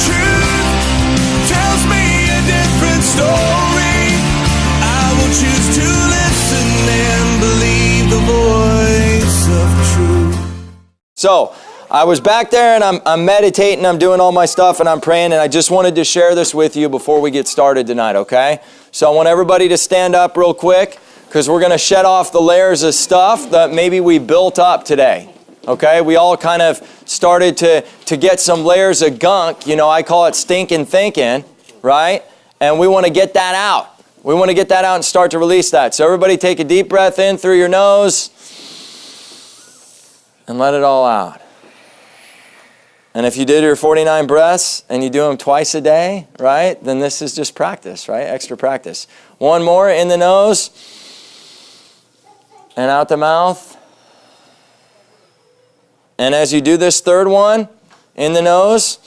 truth tells me a different story. I will choose to listen and believe the voice of truth. So, I was back there and I'm meditating, I'm doing all my stuff and I'm praying, and I just wanted to share this with you before we get started tonight, okay? So I want everybody to stand up real quick, because we're going to shed off the layers of stuff that maybe we built up today, okay? We all kind of started to get some layers of gunk, you know, I call it stinking thinking, right? And we want to get that out. We want to get that out and start to release that. So everybody take a deep breath in through your nose and let it all out. And if you did your 49 breaths and you do them twice a day, right, then this is just practice, right? Extra practice. One more in the nose and out the mouth. And as you do this third one, in the nose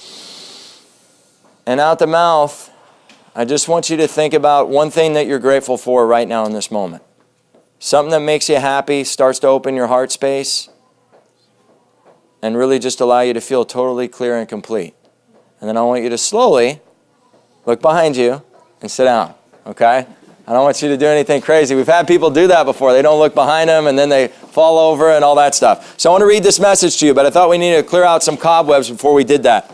and out the mouth, I just want you to think about one thing that you're grateful for right now in this moment. Something that makes you happy, starts to open your heart space, and really just allow you to feel totally clear and complete. And then I want you to slowly look behind you and sit down, okay? I don't want you to do anything crazy. We've had people do that before. They don't look behind them and then they fall over and all that stuff. So I want to read this message to you, but I thought we needed to clear out some cobwebs before we did that.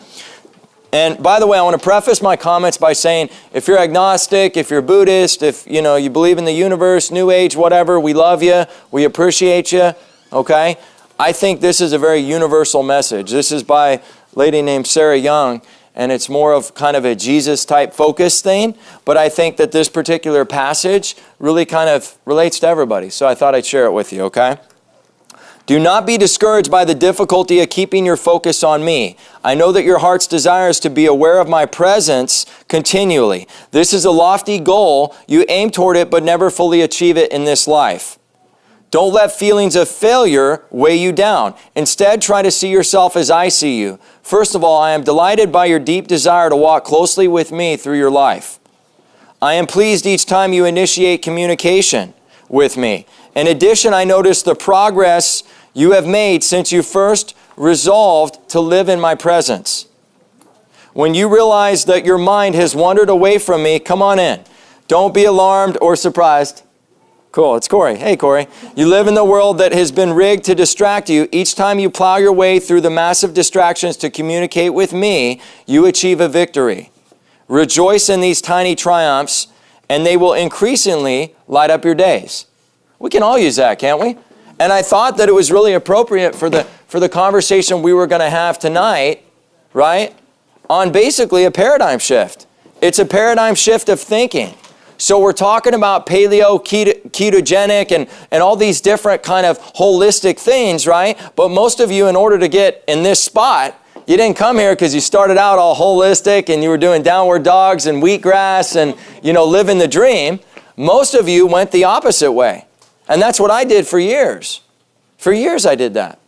And by the way, I want to preface my comments by saying, if you're agnostic, if you're Buddhist, if you believe in the universe, New Age, whatever, we love you, we appreciate you, okay? I think this is a very universal message. This is by a lady named Sarah Young, and it's more of kind of a Jesus-type focus thing, but I think that this particular passage really kind of relates to everybody, so I thought I'd share it with you, okay? Do not be discouraged by the difficulty of keeping your focus on me. I know that your heart's desire is to be aware of my presence continually. This is a lofty goal. You aim toward it, but never fully achieve it in this life. Don't let feelings of failure weigh you down. Instead, try to see yourself as I see you. First of all, I am delighted by your deep desire to walk closely with me through your life. I am pleased each time you initiate communication with me. In addition, I notice the progress you have made since you first resolved to live in my presence. When you realize that your mind has wandered away from me, come on in. Don't be alarmed or surprised. Cool, it's Corey. Hey, Corey. You live in the world that has been rigged to distract you. Each time you plow your way through the massive distractions to communicate with me, you achieve a victory. Rejoice in these tiny triumphs, and they will increasingly light up your days. We can all use that, can't we? And I thought that it was really appropriate for the conversation we were going to have tonight, right, on basically a paradigm shift. It's a paradigm shift of thinking. So we're talking about paleo, ketogenic, and all these different kind of holistic things, right? But most of you, in order to get in this spot, you didn't come here because you started out all holistic and you were doing downward dogs and wheatgrass and, living the dream. Most of you went the opposite way. And that's what I did for years. For years I did that.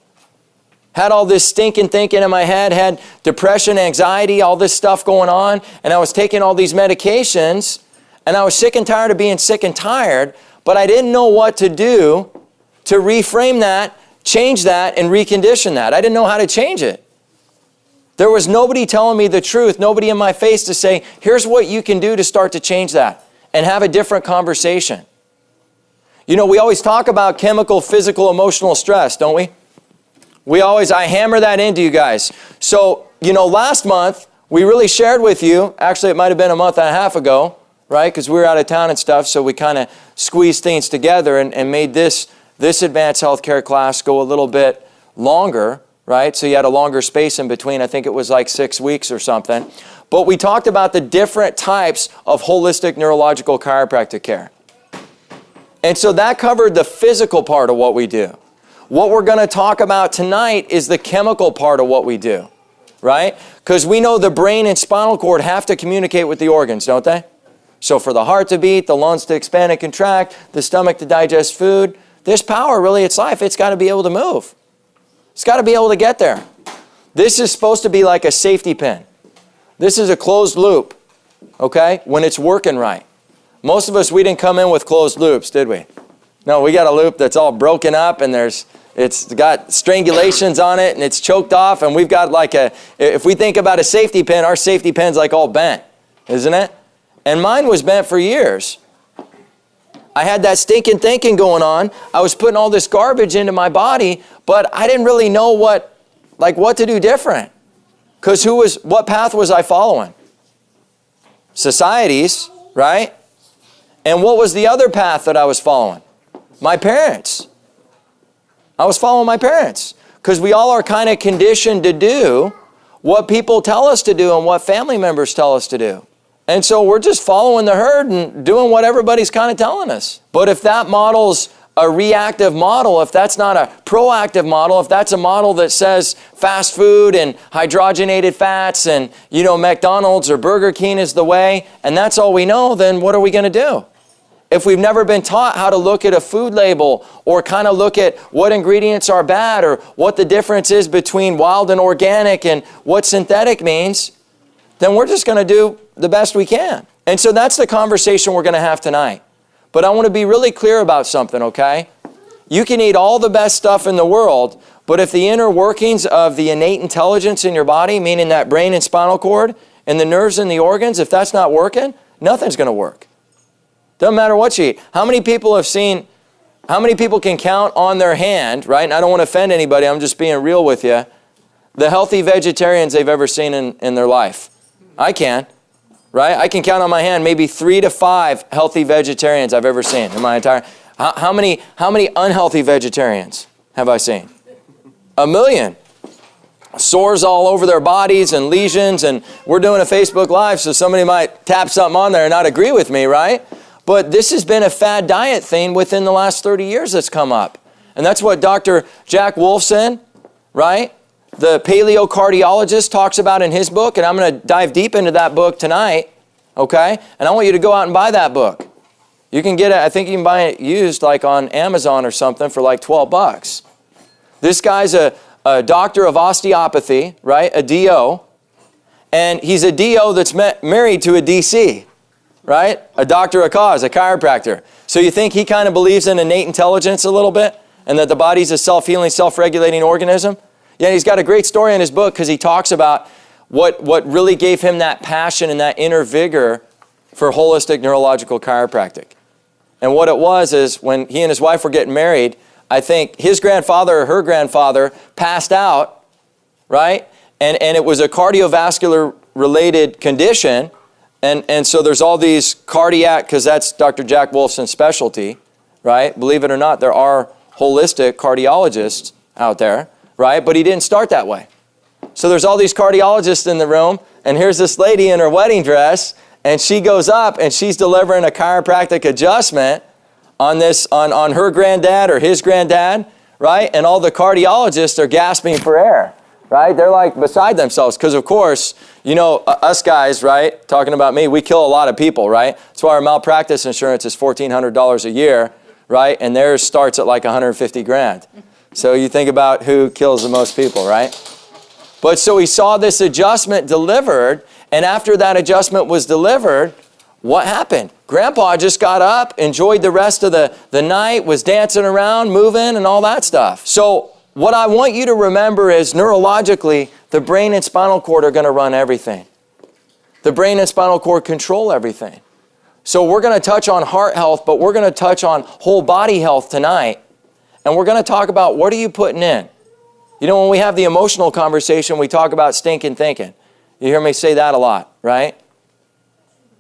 Had all this stinking thinking in my head, had depression, anxiety, all this stuff going on, and I was taking all these medications. And I was sick and tired of being sick and tired, but I didn't know what to do to reframe that, change that, and recondition that. I didn't know how to change it. There was nobody telling me the truth, nobody in my face to say, here's what you can do to start to change that and have a different conversation. We always talk about chemical, physical, emotional stress, don't we? I hammer that into you guys. So, last month, we really shared with you, actually it might have been a month and a half ago, right? Because we were out of town and stuff, so we kind of squeezed things together and made this advanced healthcare class go a little bit longer, right? So you had a longer space in between. I think it was like 6 weeks or something. But we talked about the different types of holistic neurological chiropractic care. And so that covered the physical part of what we do. What we're going to talk about tonight is the chemical part of what we do, right? Because we know the brain and spinal cord have to communicate with the organs, don't they? So for the heart to beat, the lungs to expand and contract, the stomach to digest food, this power, really, it's life. It's got to be able to move. It's got to be able to get there. This is supposed to be like a safety pin. This is a closed loop, okay, when it's working right. Most of us, we didn't come in with closed loops, did we? No, we got a loop that's all broken up and It's got strangulations on it and it's choked off, and we've got like if we think about a safety pin, our safety pin's like all bent, isn't it? And mine was bent for years. I had that stinking thinking going on. I was putting all this garbage into my body, but I didn't really know what to do different. Because what path was I following? Society's, right? And what was the other path that I was following? My parents. I was following my parents. Because we all are kind of conditioned to do what people tell us to do and what family members tell us to do. And so we're just following the herd and doing what everybody's kind of telling us. But if that model's a reactive model, if that's not a proactive model, if that's a model that says fast food and hydrogenated fats and, McDonald's or Burger King is the way, and that's all we know, then what are we going to do? If we've never been taught how to look at a food label or kind of look at what ingredients are bad or what the difference is between wild and organic and what synthetic means, then we're just going to do the best we can. And so that's the conversation we're going to have tonight. But I want to be really clear about something, okay? You can eat all the best stuff in the world, but if the inner workings of the innate intelligence in your body, meaning that brain and spinal cord and the nerves and the organs, if that's not working, nothing's going to work. Doesn't matter what you eat. How many people can count on their hand, right? And I don't want to offend anybody, I'm just being real with you, the healthy vegetarians they've ever seen in their life? I can. Right? I can count on my hand maybe 3 to 5 healthy vegetarians I've ever seen in my entire... How many unhealthy vegetarians have I seen? 1 million. Sores all over their bodies and lesions, and we're doing a Facebook Live, so somebody might tap something on there and not agree with me, right? But this has been a fad diet thing within the last 30 years that's come up. And that's what Dr. Jack Wolfson, right? The paleocardiologist talks about in his book, and I'm going to dive deep into that book tonight, okay? And I want you to go out and buy that book. You can get it, I think you can buy it used like on Amazon or something for like $12. This guy's a doctor of osteopathy, right? A DO. And he's a DO that's married to a DC, right? A doctor of cause, a chiropractor. So you think he kind of believes in innate intelligence a little bit? And that the body's a self-healing, self-regulating organism? Yeah, he's got a great story in his book because he talks about what really gave him that passion and that inner vigor for holistic neurological chiropractic. And what it was is when he and his wife were getting married, I think his grandfather or her grandfather passed out, right? And it was a cardiovascular related condition. And so there's all these cardiac, because that's Dr. Jack Wolfson's specialty, right? Believe it or not, there are holistic cardiologists out there. Right? But he didn't start that way. So there's all these cardiologists in the room, and here's this lady in her wedding dress, and she goes up and she's delivering a chiropractic adjustment on her granddad or his granddad, right? And all the cardiologists are gasping for air, right? They're like beside themselves because, of course, us guys, right, talking about me, we kill a lot of people, right? That's why our malpractice insurance is $1,400 a year, right? And theirs starts at like $150,000. So you think about who kills the most people, right? But so he saw this adjustment delivered, and after that adjustment was delivered, what happened? Grandpa just got up, enjoyed the rest of the night, was dancing around, moving, and all that stuff. So what I want you to remember is neurologically, the brain and spinal cord are going to run everything. The brain and spinal cord control everything. So we're going to touch on heart health, but we're going to touch on whole body health tonight. And we're going to talk about what are you putting in? When we have the emotional conversation, we talk about stinking thinking. You hear me say that a lot, right?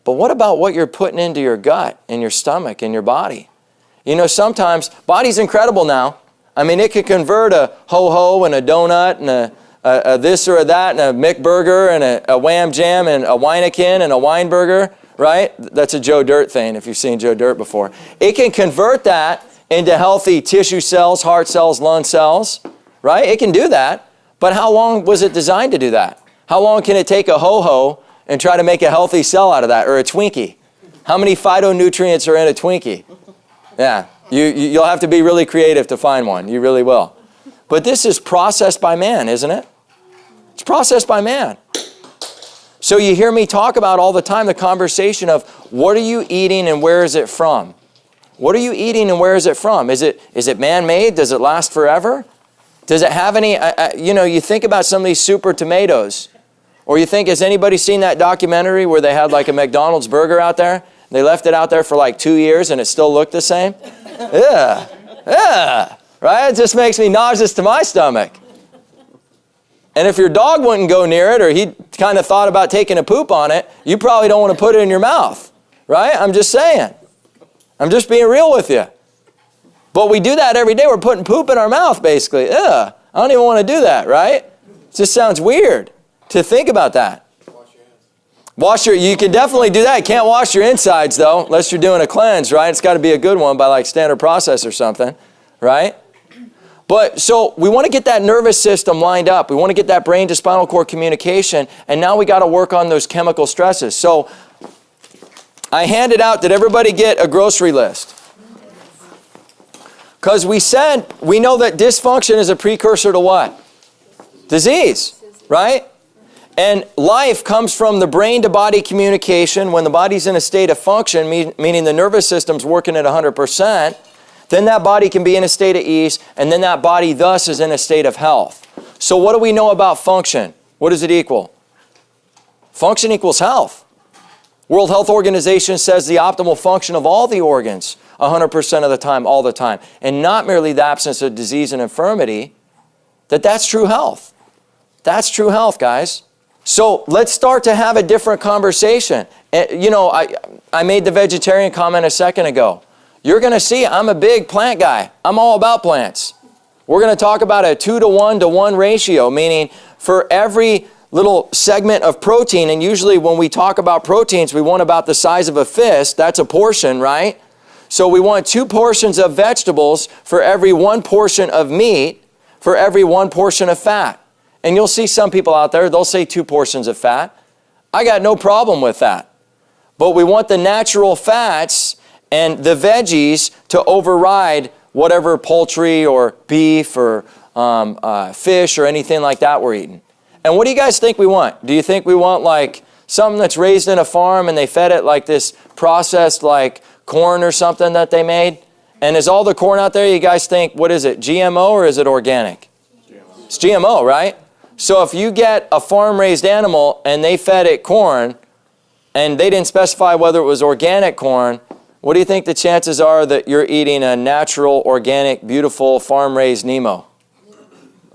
But what about what you're putting into your gut and your stomach and your body? Sometimes, body's incredible now. I mean, it can convert a ho-ho and a donut and a this or a that and a McBurger and a Wham Jam and a Weineken and a Weinberger, right? That's a Joe Dirt thing if you've seen Joe Dirt before. It can convert that into healthy tissue cells, heart cells, lung cells, right? It can do that, but how long was it designed to do that? How long can it take a ho-ho and try to make a healthy cell out of that, or a Twinkie? How many phytonutrients are in a Twinkie? Yeah, you'll have to be really creative to find one. You really will. But this is processed by man, isn't it? It's processed by man. So you hear me talk about all the time the conversation of what are you eating and where is it from? What are you eating and where is it from? Is it man-made? Does it last forever? Does it have any, you think about some of these super tomatoes. Or you think, has anybody seen that documentary where they had like a McDonald's burger out there? They left it out there for like 2 years and it still looked the same? Yeah, right? It just makes me nauseous to my stomach. And if your dog wouldn't go near it or he kind of thought about taking a poop on it, you probably don't want to put it in your mouth, right? I'm just saying. I'm just being real with you. But we do that every day. We're putting poop in our mouth, basically. Ugh, I don't even want to do that, right? It just sounds weird to think about that. You can definitely do that. You can't wash your insides, though, unless you're doing a cleanse, right? It's got to be a good one by like Standard Process or something, right? But so we want to get that nervous system lined up. We want to get that brain to spinal cord communication. And now we got to work on those chemical stresses. So I handed out, did everybody get a grocery list? Because we know that dysfunction is a precursor to what? Disease, right? And life comes from the brain to body communication. When the body's in a state of function, meaning the nervous system's working at 100%, then that body can be in a state of ease, and then that body thus is in a state of health. So what do we know about function? What does it equal? Function equals health. World Health Organization says the optimal function of all the organs 100% of the time, all the time, and not merely the absence of disease and infirmity, that's true health. That's true health, guys. So let's start to have a different conversation. I made the vegetarian comment a second ago. You're going to see I'm a big plant guy. I'm all about plants. We're going to talk about a 2-to-1 ratio, meaning for every little segment of protein, and usually when we talk about proteins, we want about the size of a fist. That's a portion, right? So we want 2 portions of vegetables for every 1 portion of meat, for every 1 portion of fat. And you'll see some people out there, they'll say 2 portions of fat. I got no problem with that. But we want the natural fats and the veggies to override whatever poultry or beef or fish or anything like that we're eating. And what do you guys think we want? Do you think we want like something that's raised in a farm and they fed it like this processed like corn or something that they made? And is all the corn out there, you guys think, what is it, GMO or is it organic? GMO. It's GMO, right? So if you get a farm-raised animal and they fed it corn and they didn't specify whether it was organic corn, what do you think the chances are that you're eating a natural, organic, beautiful, farm-raised Nemo?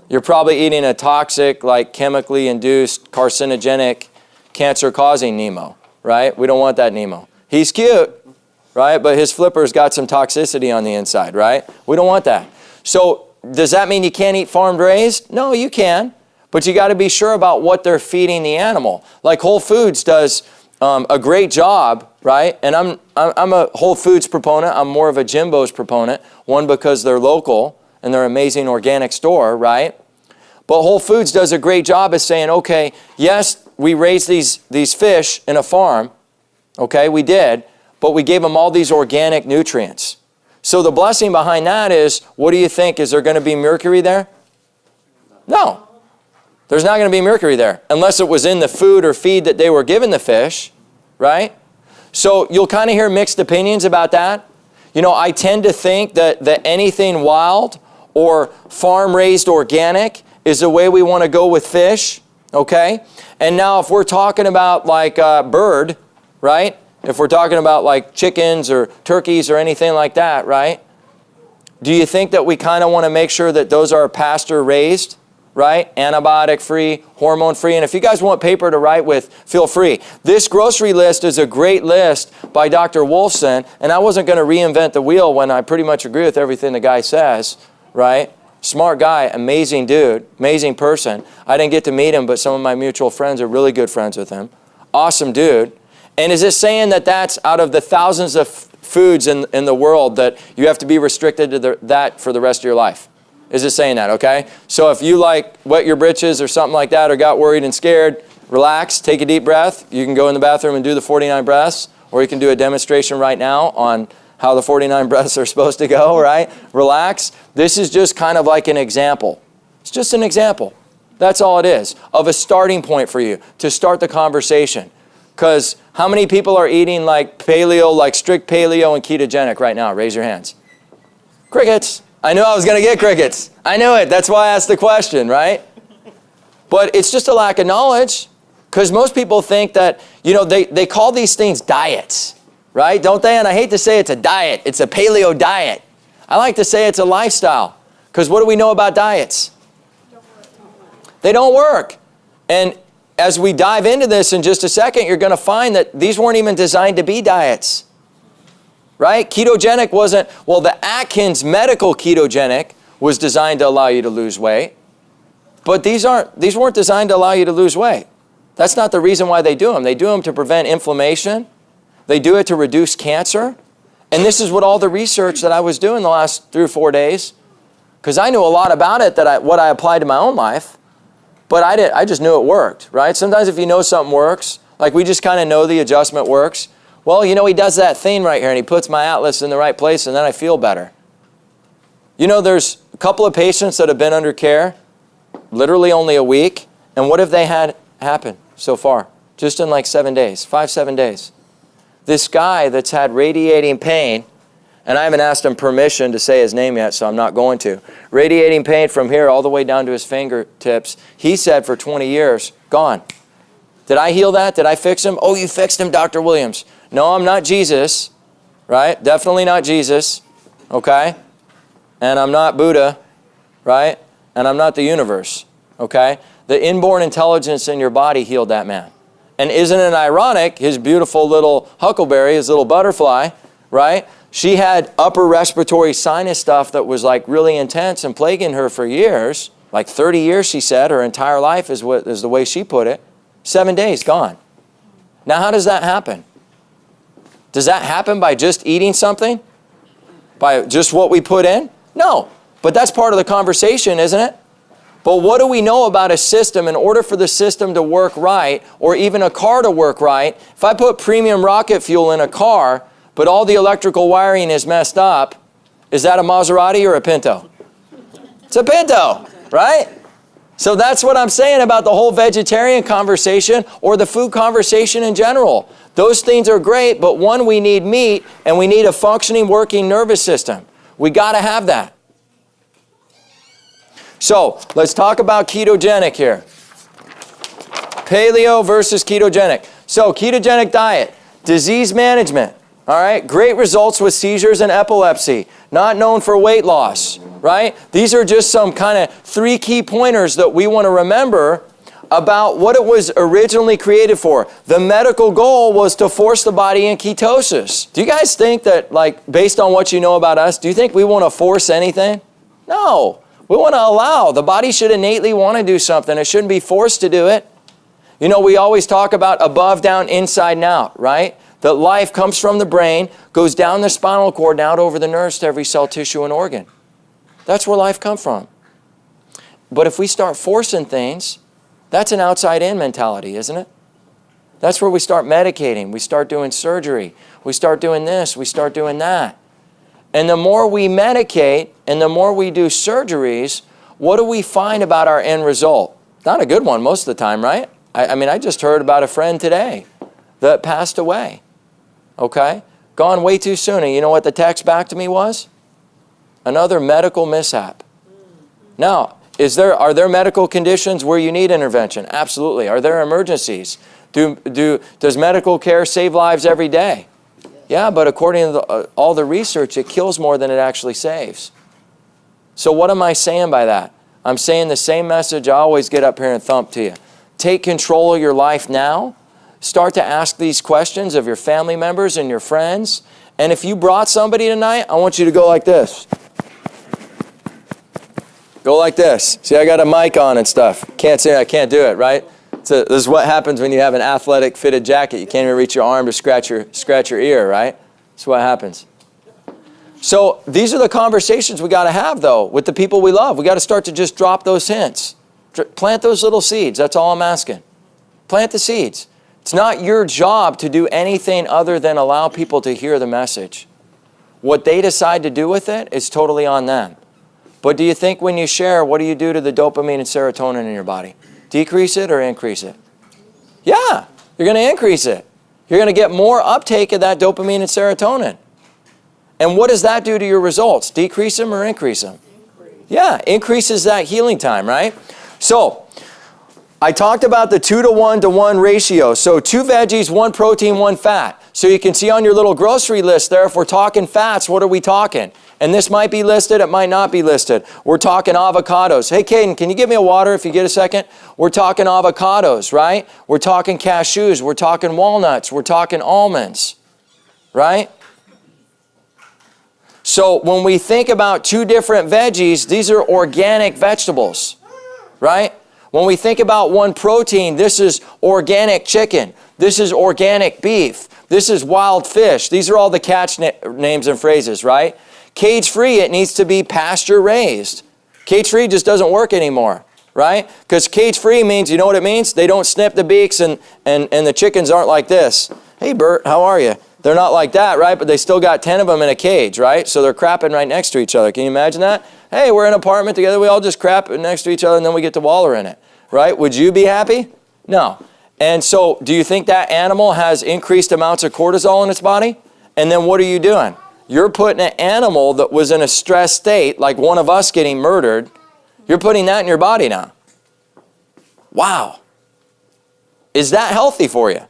You're probably eating a toxic, like chemically induced, carcinogenic, cancer-causing Nemo, right? We don't want that Nemo. He's cute, right? But his flipper's got some toxicity on the inside, right? We don't want that. So does that mean you can't eat farm-raised? No, you can. But you got to be sure about what they're feeding the animal. Like Whole Foods does a great job, right? And I'm a Whole Foods proponent. I'm more of a Jimbo's proponent. One, because they're local and they're an amazing organic store, right? But Whole Foods does a great job of saying, okay, yes, we raised these fish in a farm. Okay, we did. But we gave them all these organic nutrients. So the blessing behind that is, what do you think? Is there going to be mercury there? No. There's not going to be mercury there unless it was in the food or feed that they were giving the fish, right? So you'll kind of hear mixed opinions about that. I tend to think that anything wild or farm-raised organic is the way we want to go with fish, okay? And now if we're talking about like bird, right? If we're talking about like chickens or turkeys or anything like that, right? Do you think that we kind of want to make sure that those are pasture-raised? Right? Antibiotic-free, hormone-free. And if you guys want paper to write with, feel free. This grocery list is a great list by Dr. Wolfson, and I wasn't going to reinvent the wheel when I pretty much agree with everything the guy says, right? Smart guy, amazing dude, amazing person. I didn't get to meet him, but some of my mutual friends are really good friends with him. Awesome dude. And is it saying that that's out of the thousands of foods in the world that you have to be restricted to that for the rest of your life? Is it saying that, okay? So if you like wet your britches or something like that or got worried and scared, relax, take a deep breath. You can go in the bathroom and do the 49 breaths, or you can do a demonstration right now on how the 49 breaths are supposed to go, right? Relax. This is just kind of like an example. It's just an example. That's all it is, of a starting point for you to start the conversation. Because how many people are eating like paleo, like strict paleo and ketogenic right now? Raise your hands. Crickets. I knew I was going to get crickets. I knew it. That's why I asked the question, right? But it's just a lack of knowledge. Because most people think that, they call these things diets, right? Don't they? And I hate to say it's a diet. It's a paleo diet. I like to say it's a lifestyle. Because what do we know about diets? They don't work. And as we dive into this in just a second, you're going to find that these weren't even designed to be diets. Right? Ketogenic wasn't, well, the Atkins medical ketogenic was designed to allow you to lose weight. But these weren't designed to allow you to lose weight. That's not the reason why they do them. They do them to prevent inflammation. They do it to reduce cancer. And this is what all the research that I was doing the last 3 or 4 days, because I knew a lot about it, what I applied to my own life, but I just knew it worked, right? Sometimes if you know something works, like we just kind of know the adjustment works. Well, he does that thing right here, and he puts my atlas in the right place, and then I feel better. There's a couple of patients that have been under care, literally only a week, and what have they had happen so far? Just in like 7 days, 5-7 days. This guy that's had radiating pain, and I haven't asked him permission to say his name yet, so I'm not going to. Radiating pain from here all the way down to his fingertips. He said for 20 years, gone. Did I heal that? Did I fix him? Oh, you fixed him, Dr. Williams. No, I'm not Jesus, right? Definitely not Jesus, okay? And I'm not Buddha, right? And I'm not the universe, okay? The inborn intelligence in your body healed that man. And isn't it ironic, his beautiful little huckleberry, his little butterfly, right? She had upper respiratory sinus stuff that was like really intense and plaguing her for years, like 30 years, she said, her entire life is the way she put it. 7 days, gone. Now, how does that happen? Does that happen by just eating something? By just what we put in? No, but that's part of the conversation, isn't it? But what do we know about a system? In order for the system to work right, or even a car to work right, if I put premium rocket fuel in a car, but all the electrical wiring is messed up, is that a Maserati or a Pinto? It's a Pinto, right? So that's what I'm saying about the whole vegetarian conversation or the food conversation in general. Those things are great, but one, we need meat, and we need a functioning, working nervous system. We got to have that. So let's talk about ketogenic here. Paleo versus ketogenic. So ketogenic diet, disease management. All right, great results with seizures and epilepsy. Not known for weight loss, right? These are just some kind of 3 key pointers that we want to remember about what it was originally created for. The medical goal was to force the body in ketosis. Do you guys think that, like, based on what you know about us, do you think we want to force anything? No. We want to allow. The body should innately want to do something. It shouldn't be forced to do it. We always talk about above, down, inside, and out, right? That life comes from the brain, goes down the spinal cord, and out over the nerves to every cell, tissue, and organ. That's where life comes from. But if we start forcing things, that's an outside-in mentality, isn't it? That's where we start medicating. We start doing surgery. We start doing this. We start doing that. And the more we medicate and the more we do surgeries, what do we find about our end result? Not a good one most of the time, right? I just heard about a friend today that passed away. Okay? Gone way too soon. And you know what the text back to me was? Another medical mishap. Now, are there medical conditions where you need intervention? Absolutely. Are there emergencies? Does medical care save lives every day? Yeah, but according to all the research, it kills more than it actually saves. So what am I saying by that? I'm saying the same message I always get up here and thump to you. Take control of your life now. Start to ask these questions of your family members and your friends. And if you brought somebody tonight, I want you to go like this. Go like this. See, I got a mic on and stuff. Can't say I can't do it, right? This is what happens when you have an athletic fitted jacket. You can't even reach your arm to scratch your ear, right? That's what happens. So these are the conversations we got to have, though, with the people we love. We got to start to just drop those hints. Plant those little seeds. That's all I'm asking. Plant the seeds. It's not your job to do anything other than allow people to hear the message. What they decide to do with it is totally on them. But do you think when you share, what do you do to the dopamine and serotonin in your body? Decrease it or increase it? Yeah. You're going to increase it. You're going to get more uptake of that dopamine and serotonin. And what does that do to your results? Decrease them or increase them? Yeah, increases that healing time, right? So, I talked about the 2 to 1 to 1 ratio. So 2 veggies, 1 protein, 1 fat. So you can see on your little grocery list there, if we're talking fats, what are we talking? And this might be listed, it might not be listed. We're talking avocados. Hey, Caden, can you give me a water if you get a second? We're talking avocados, right? We're talking cashews. We're talking walnuts. We're talking almonds, right? So when we think about 2 different veggies, these are organic vegetables, right? When we think about 1 protein, this is organic chicken. This is organic beef. This is wild fish. These are all the catch names and phrases, right? Cage-free, it needs to be pasture-raised. Cage-free just doesn't work anymore, right? Because cage-free means, you know what it means? They don't snip the beaks and the chickens aren't like this. Hey, Bert, how are you? They're not like that, right? But they still got 10 of them in a cage, right? So they're crapping right next to each other. Can you imagine that? Hey, we're in an apartment together. We all just crap next to each other and then we get to waller in it, right? Would you be happy? No. And so do you think that animal has increased amounts of cortisol in its body? And then what are you doing? You're putting an animal that was in a stress state, like one of us getting murdered, you're putting that in your body now. Wow. Is that healthy for you?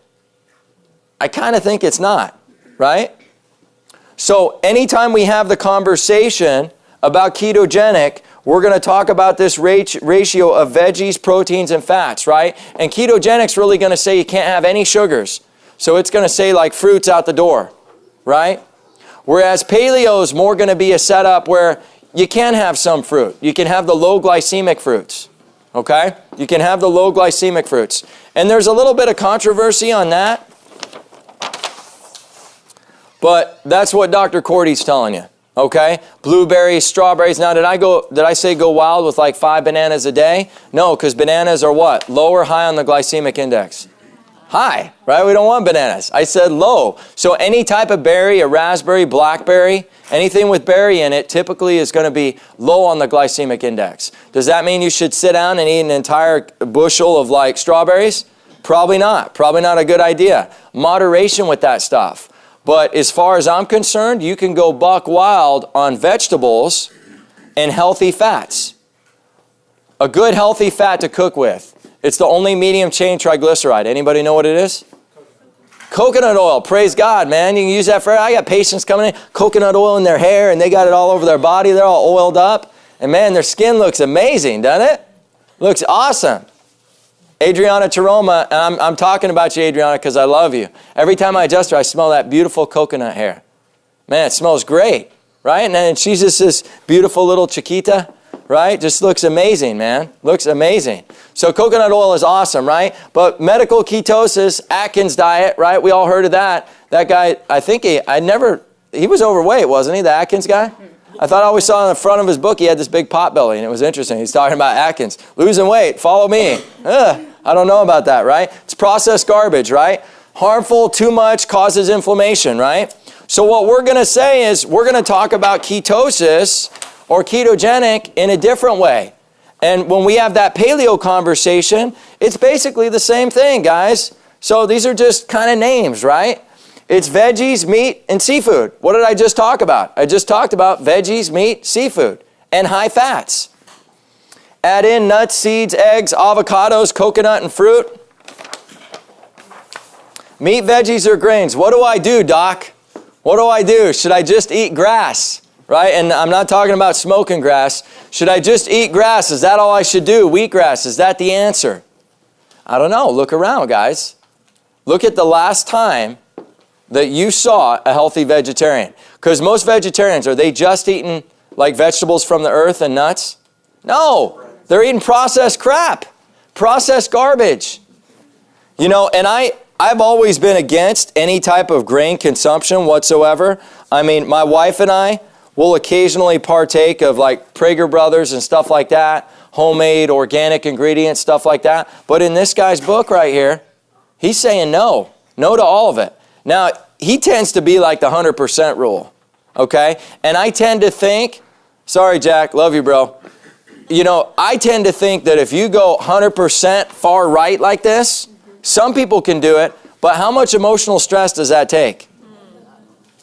I kind of think it's not, right? So anytime we have the conversation about ketogenic, we're going to talk about this ratio of veggies, proteins, and fats, right? And ketogenic's really going to say you can't have any sugars. So it's going to say like fruits out the door, right? Whereas paleo is more going to be a setup where you can have some fruit. You can have the low glycemic fruits, okay? You can have the low glycemic fruits. And there's a little bit of controversy on that, but that's what Dr. Cordie's telling you, okay? Blueberries, strawberries. Now, did I say go wild with like 5 bananas a day? No, because bananas are what? Low or high on the glycemic index? High, right? We don't want bananas. I said low. So any type of berry, a raspberry, blackberry, anything with berry in it typically is going to be low on the glycemic index. Does that mean you should sit down and eat an entire bushel of like strawberries? Probably not. Probably not a good idea. Moderation with that stuff. But as far as I'm concerned, you can go buck wild on vegetables and healthy fats. A good healthy fat to cook with. It's the only medium chain triglyceride. Anybody know what it is? Coconut oil. Praise God, man. You can use that for, I got patients coming in, coconut oil in their hair, and they got it all over their body. They're all oiled up. And man, their skin looks amazing, doesn't it? Looks awesome. Adriana Taroma, and I'm talking about you, Adriana, because I love you. Every time I adjust her, I smell that beautiful coconut hair. Man, it smells great, right? And then she's just this beautiful little Chiquita, right? Just looks amazing, man. Looks amazing. So coconut oil is awesome, right? But medical ketosis, Atkins diet, right? We all heard of that. That guy, I think he was overweight, wasn't he, the Atkins guy? I thought I always saw on the front of his book he had this big pot belly, and it was interesting. He's talking about Atkins. Losing weight, follow me. I don't know about that, right? It's processed garbage, right? Harmful, too much, causes inflammation, right? So what we're going to say is we're going to talk about ketosis or ketogenic in a different way. And when we have that paleo conversation, it's basically the same thing, guys. So these are just kind of names, right? It's veggies, meat, and seafood. What did I just talk about? I just talked about veggies, meat, seafood, and high fats. Add in nuts, seeds, eggs, avocados, coconut, and fruit. Meat, veggies, or grains. What do I do, Doc? What do I do? Should I just eat grass? Right? And I'm not talking about smoking grass. Should I just eat grass? Is that all I should do? Wheatgrass, is that the answer? I don't know. Look around, guys. Look at the last time that you saw a healthy vegetarian. Because most vegetarians, are they just eating like vegetables from the earth and nuts? No. They're eating processed crap. Processed garbage. You know, and I've always been against any type of grain consumption whatsoever. I mean, my wife and I will occasionally partake of like Prager Brothers and stuff like that, homemade organic ingredients, stuff like that. But in this guy's book right here, he's saying no to all of it. Now, he tends to be like the 100% rule, okay? And I tend to think, sorry, Jack, love you, bro. You know, I tend to think that if you go 100% far right like this, Some people can do it, but how much emotional stress does that take?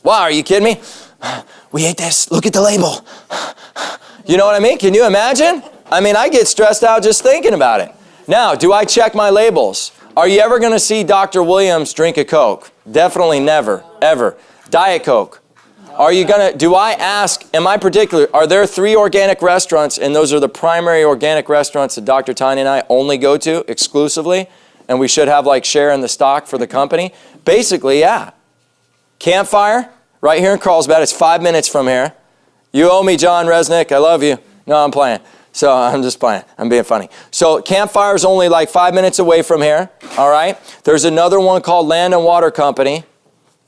Wow, are you kidding me? We ate this. Look at the label. You know what I mean? Can you imagine? I mean, I get stressed out just thinking about it. Now, do I check my labels? Are you ever going to see Dr. Williams drink a Coke? Definitely never, ever. Diet Coke. Are you going to, do I ask, am I particular, are there 3 organic restaurants, and those are the primary organic restaurants that Dr. Tanya and I only go to exclusively, and we should have like share in the stock for the company? Basically, yeah. Campfire, right here in Carlsbad, it's 5 minutes from here. You owe me, John Resnick, I love you. No, I'm playing. So I'm just playing. I'm being funny. So Campfire is only like 5 minutes away from here, all right? There's another one called Land and Water Company,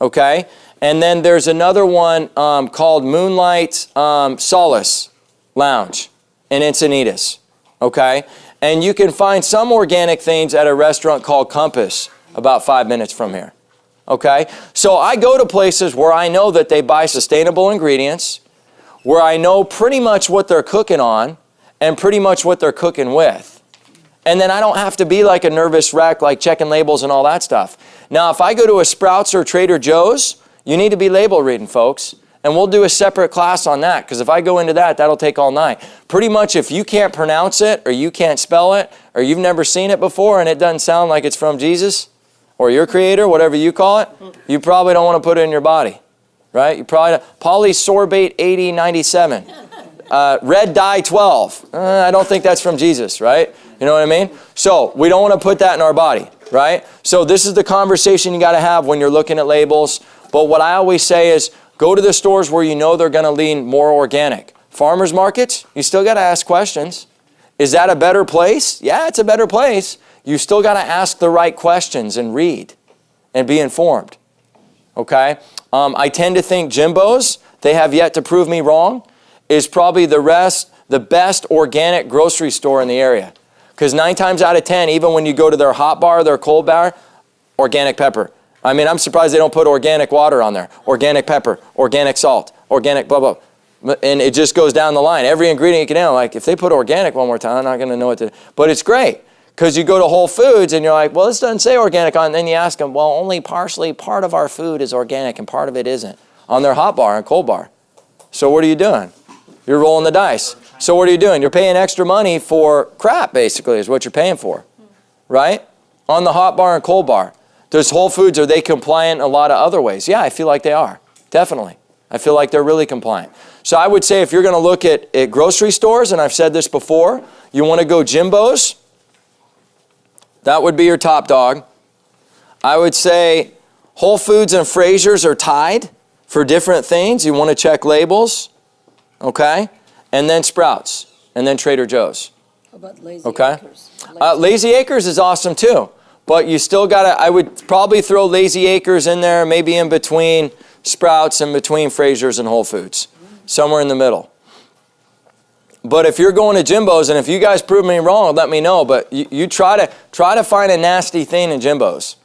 okay? And then there's another one called Moonlight Solace Lounge in Encinitas, okay? And you can find some organic things at a restaurant called Compass about 5 minutes from here, okay? So I go to places where I know that they buy sustainable ingredients, where I know pretty much what they're cooking on, and pretty much what they're cooking with. And then I don't have to be like a nervous wreck, like checking labels and all that stuff. Now, if I go to a Sprouts or Trader Joe's, you need to be label reading, folks. And we'll do a separate class on that, because if I go into that, that'll take all night. Pretty much if you can't pronounce it, or you can't spell it, or you've never seen it before and it doesn't sound like it's from Jesus, or your creator, whatever you call it, you probably don't want to put it in your body, right? You probably don't. Polysorbate 8097. Red dye 12. I don't think that's from Jesus, right? You know what I mean? So we don't want to put that in our body, right? So this is the conversation you got to have when you're looking at labels. But what I always say is go to the stores where you know they're going to lean more organic. Farmers markets, you still got to ask questions. Is that a better place? Yeah, it's a better place. You still got to ask the right questions and read and be informed, okay? I tend to think Jimbo's, they have yet to prove me wrong, is probably the best organic grocery store in the area. Because 9 times out of 10, even when you go to their hot bar, their cold bar, organic pepper. I mean, I'm surprised they don't put organic water on there. Organic pepper, organic salt, organic blah, blah. And it just goes down the line. Every ingredient you can have, like if they put organic one more time, I'm not going to know what to do. But it's great. Because you go to Whole Foods and you're like, well, this doesn't say organic on it. And then you ask them, well, only partially part of our food is organic and part of it isn't. On their hot bar and cold bar. So what are you doing? You're rolling the dice. So what are you doing? You're paying extra money for crap, basically, is what you're paying for, right? On the hot bar and cold bar. Does Whole Foods, are they compliant in a lot of other ways? Yeah, I feel like they are. Definitely. I feel like they're really compliant. So I would say if you're going to look at grocery stores, and I've said this before, you want to go Jimbo's. That would be your top dog. I would say Whole Foods and Fraser's are tied for different things. You want to check labels. Okay? And then Sprouts. And then Trader Joe's. How about Lazy okay? Acres? Lazy Acres is awesome too. But you still got to, I would probably throw Lazy Acres in there, maybe in between Sprouts and between Fraser's and Whole Foods. Somewhere in the middle. But if you're going to Jimbo's, and if you guys prove me wrong, let me know. But you try to find a nasty thing in Jimbo's.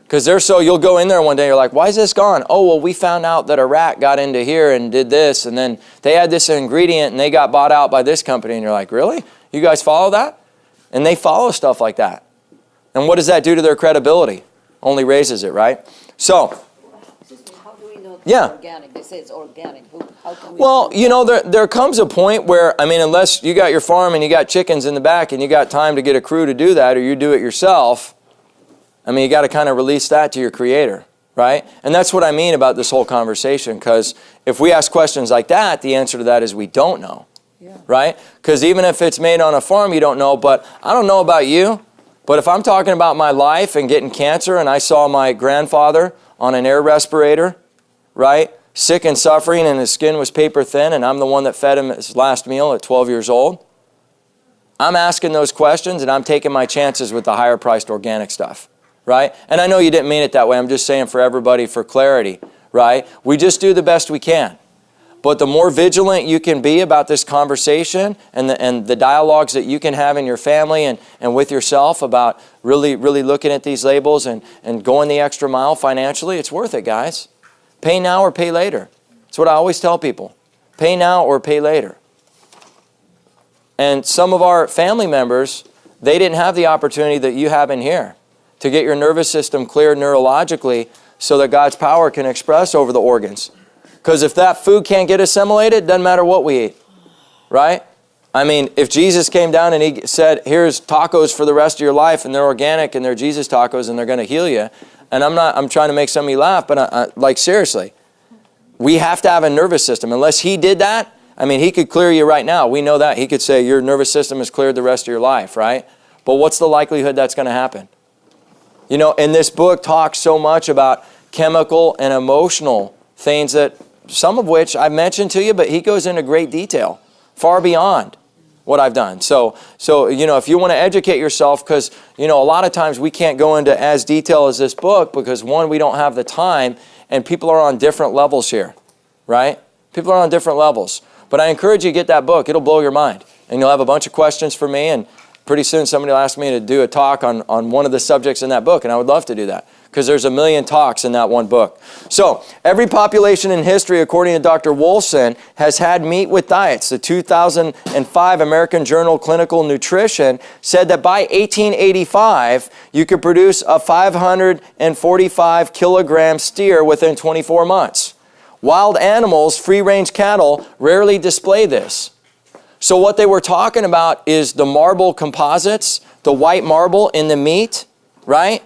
Because they're so, you'll go in there one day, you're like, why is this gone? Oh, well, we found out that a rat got into here and did this, and then they had this ingredient, and they got bought out by this company. And you're like, really? You guys follow that? And they follow stuff like that. And what does that do to their credibility? Only raises it, right? So, How do we know it's yeah. organic? They say it's organic. How can we Well, prove you know, there comes a point where, I mean, unless you got your farm and you got chickens in the back and you got time to get a crew to do that, or you do it yourself, I mean, you got to kind of release that to your creator, right? And that's what I mean about this whole conversation, because if we ask questions like that, the answer to that is we don't know, right? Because even if it's made on a farm, you don't know. But I don't know about you, but if I'm talking about my life and getting cancer, and I saw my grandfather on an air respirator, right, sick and suffering, and his skin was paper thin, and I'm the one that fed him his last meal at 12 years old, I'm asking those questions, and I'm taking my chances with the higher priced organic stuff. Right? And I know you didn't mean it that way. I'm just saying for everybody, for clarity, right? We just do the best we can. But the more vigilant you can be about this conversation and the dialogues that you can have in your family and with yourself about really looking at these labels and going the extra mile financially, it's worth it, guys. Pay now or pay later. That's what I always tell people. Pay now or pay later. And some of our family members, they didn't have the opportunity that you have in here. to get your nervous system cleared neurologically so that God's power can express over the organs. Because if that food can't get assimilated, it doesn't matter what we eat, right? I mean, if Jesus came down and he said, here's tacos for the rest of your life, and they're organic and they're Jesus tacos and they're going to heal you, and I'm trying to make some of you laugh, but like seriously, we have to have a nervous system. Unless he did that, I mean, he could clear you right now. We know that. He could say your nervous system is cleared the rest of your life, right? But what's the likelihood that's going to happen? You know, and this book talks so much about chemical and emotional things that some of which I've mentioned to you, but he goes into great detail, far beyond what I've done. So you know, if you want to educate yourself, because, you know, a lot of times we can't go into as detail as this book because, one, we don't have the time, and people are on different levels here, right? People are on different levels. But I encourage you to get that book. It'll blow your mind. And you'll have a bunch of questions for me, and pretty soon somebody will ask me to do a talk on one of the subjects in that book, and I would love to do that because there's a million talks in that one book. So every population in history, according to Dr. Wolfson, has had meat with diets. The 2005 American Journal of Clinical Nutrition said that by 1885, you could produce a 545 kilogram steer within 24 months. Wild animals, free-range cattle, rarely display this. So what they were talking about is the marble composites, the white marble in the meat, right?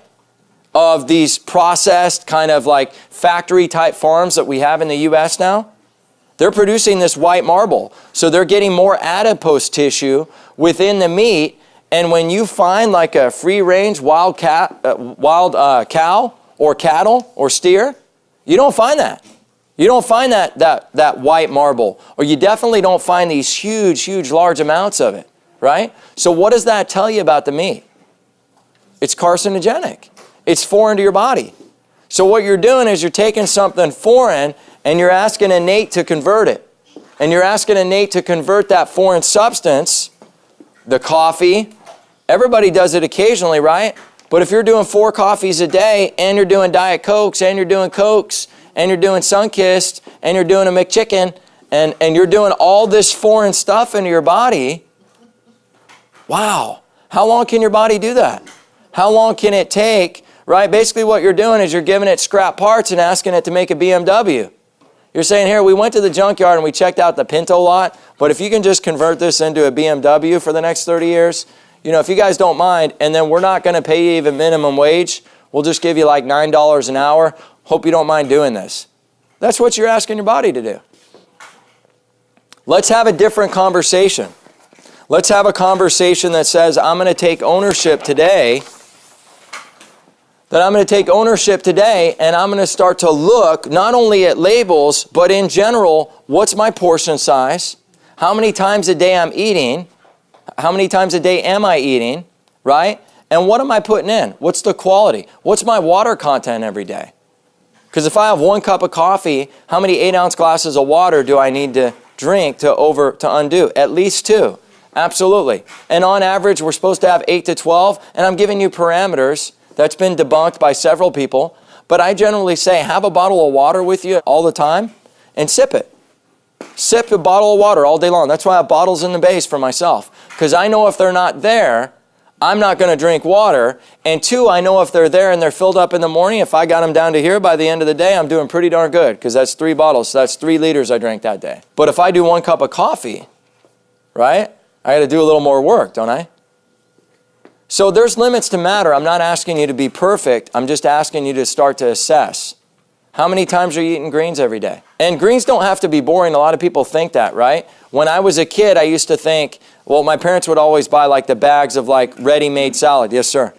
Of these processed kind of like factory type farms that we have in the U.S. now. They're producing this white marble. So they're getting more adipose tissue within the meat. And when you find like a free range wild cow or cattle or steer, you don't find that. You don't find that white marble, or you definitely don't find these huge, large amounts of it, right? So what does that tell you about the meat? It's carcinogenic. It's foreign to your body. So what you're doing is you're taking something foreign and you're asking innate to convert it. And you're asking innate to convert that foreign substance, the coffee. Everybody does it occasionally, right? But if you're doing 4 coffees a day and you're doing Diet Cokes and you're doing Cokes and you're doing Sunkist and you're doing a McChicken and you're doing all this foreign stuff into your body, wow, how long can your body do that? How long can it take, right? Basically what you're doing is you're giving it scrap parts and asking it to make a BMW. You're saying, here, we went to the junkyard and we checked out the Pinto lot, but if you can just convert this into a BMW for the next 30 years, you know, if you guys don't mind, and then we're not going to pay you even minimum wage, we'll just give you like $9 an hour. Hope you don't mind doing this. That's what you're asking your body to do. Let's have a different conversation. Let's have a conversation that says, I'm going to take ownership today. That I'm going to take ownership today, and I'm going to start to look not only at labels, but in general, what's my portion size? How many times a day I'm eating? How many times a day am I eating? Right? And what am I putting in? What's the quality? What's my water content every day? Because if I have 1 cup of coffee, how many 8-ounce glasses of water do I need to drink to undo? At least 2. Absolutely. And on average, we're supposed to have 8 to 12, and I'm giving you parameters. That's been debunked by several people. But I generally say, have a bottle of water with you all the time and sip it. Sip a bottle of water all day long. That's why I have bottles in the base for myself. Because I know if they're not there, I'm not going to drink water. And 2, I know if they're there and they're filled up in the morning, if I got them down to here by the end of the day, I'm doing pretty darn good. Because that's 3 bottles. So that's 3 liters I drank that day. But if I do 1 cup of coffee, right, I got to do a little more work, don't I? So there's limits to matter. I'm not asking you to be perfect. I'm just asking you to start to assess. How many times are you eating greens every day? And greens don't have to be boring. A lot of people think that, right? When I was a kid, I used to think, well, my parents would always buy like the bags of like ready-made salad. Yes, sir.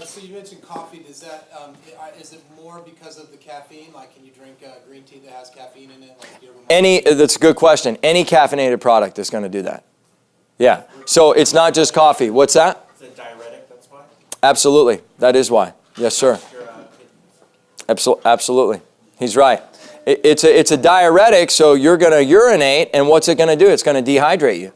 So you mentioned coffee. Does that is it more because of the caffeine? Like, can you drink green tea that has caffeine in it? That's a good question. Any caffeinated product is going to do that. Yeah. So it's not just coffee. What's that? Absolutely. That is why. Yes, sir. Absolutely. He's right. It's a diuretic, so you're going to urinate, and what's it going to do? It's going to dehydrate you,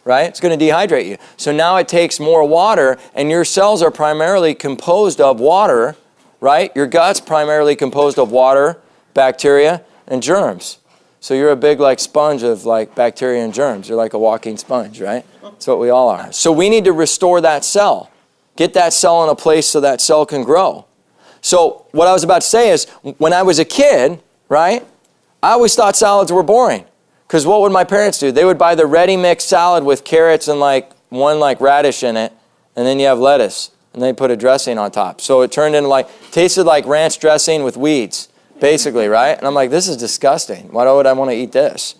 right? It's going to dehydrate you. So now it takes more water, and your cells are primarily composed of water, right? Your gut's primarily composed of water, bacteria, and germs. So you're a big like sponge of like bacteria and germs. You're like a walking sponge, right? That's what we all are. So we need to restore that cell. get that cell in a place so that cell can grow. So what I was about to say is, when I was a kid, right, I always thought salads were boring. Because what would my parents do? They would buy the ready mix salad with carrots and like one like radish in it, and then you have lettuce, and they put a dressing on top. So it turned into tasted like ranch dressing with weeds, basically, right? And I'm like, this is disgusting. Why would I want to eat this?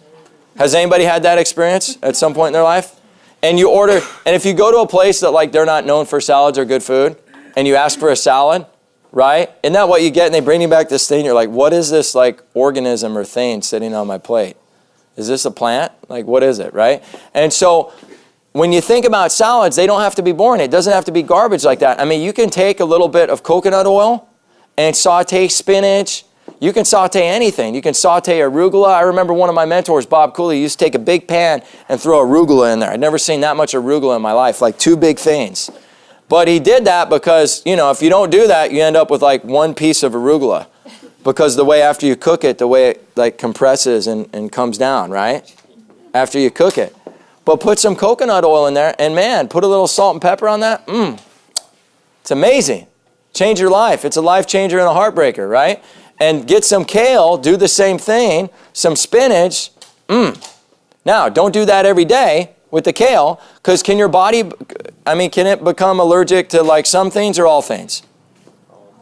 Has anybody had that experience at some point in their life? And you order, and if you go to a place that like they're not known for salads or good food, and you ask for a salad, right? Isn't that what you get? And they bring you back this thing. You're like, what is this like organism or thing sitting on my plate? Is this a plant? Like, what is it, right? And so when you think about salads, they don't have to be boring. It doesn't have to be garbage like that. I mean, you can take a little bit of coconut oil and saute spinach. You can saute anything. You can saute arugula. I remember one of my mentors, Bob Cooley, used to take a big pan and throw arugula in there. I'd never seen that much arugula in my life, like 2 big things. But he did that because, you know, if you don't do that, you end up with like 1 piece of arugula. Because the way after you cook it, the way it like compresses and comes down, right? After you cook it. But put some coconut oil in there, and man, put a little salt and pepper on that. It's amazing. Change your life. It's a life changer and a heartbreaker, right? And get some kale, do the same thing, some spinach. Now, don't do that every day with the kale, because can your body, can it become allergic to like some things or all things?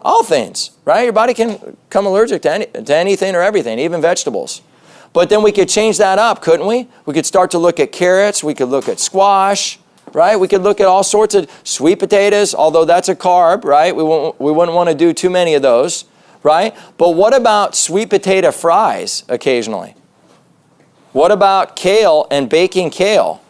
All things, right? Your body can become allergic to anything or everything, even vegetables. But then we could change that up, couldn't we? We could start to look at carrots. We could look at squash, right? We could look at all sorts of sweet potatoes, although that's a carb, right? We wouldn't want to do too many of those, right? But what about sweet potato fries occasionally? What about kale and baking kale,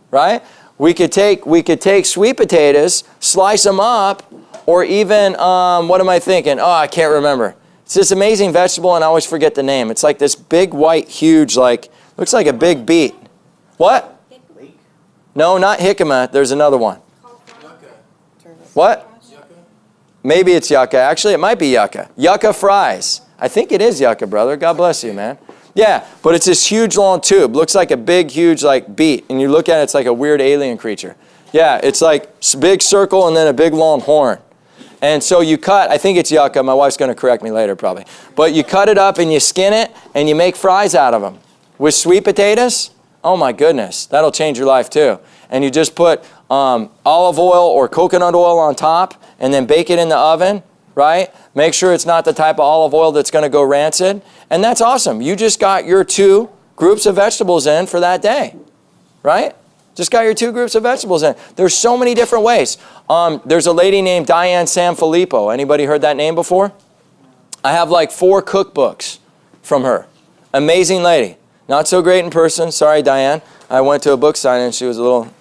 right? We could take sweet potatoes, slice them up, or even, what am I thinking? Oh, I can't remember. It's this amazing vegetable, and I always forget the name. It's like this big, white, huge, like, looks like a big beet. What? No, not jicama. There's another one. What? Maybe it's yucca. Actually, it might be yucca. Yucca fries. I think it is yucca, brother. God bless you, man. Yeah, but it's this huge, long tube. Looks like a big, huge, like, beet. And you look at it, it's like a weird alien creature. Yeah, it's like a big circle and then a big, long horn. And so you cut, I think it's yucca. My wife's going to correct me later probably. But you cut it up and you skin it and you make fries out of them. With sweet potatoes, oh my goodness, that'll change your life too. And you just put olive oil or coconut oil on top and then bake it in the oven, right? Make sure it's not the type of olive oil that's going to go rancid. And that's awesome. You just got your 2 groups of vegetables in for that day, right? Just got your 2 groups of vegetables in. There's so many different ways. There's a lady named Diane Sanfilippo. Anybody heard that name before? I have like 4 cookbooks from her. Amazing lady. Not so great in person. Sorry, Diane. I went to a book signing and she was a little,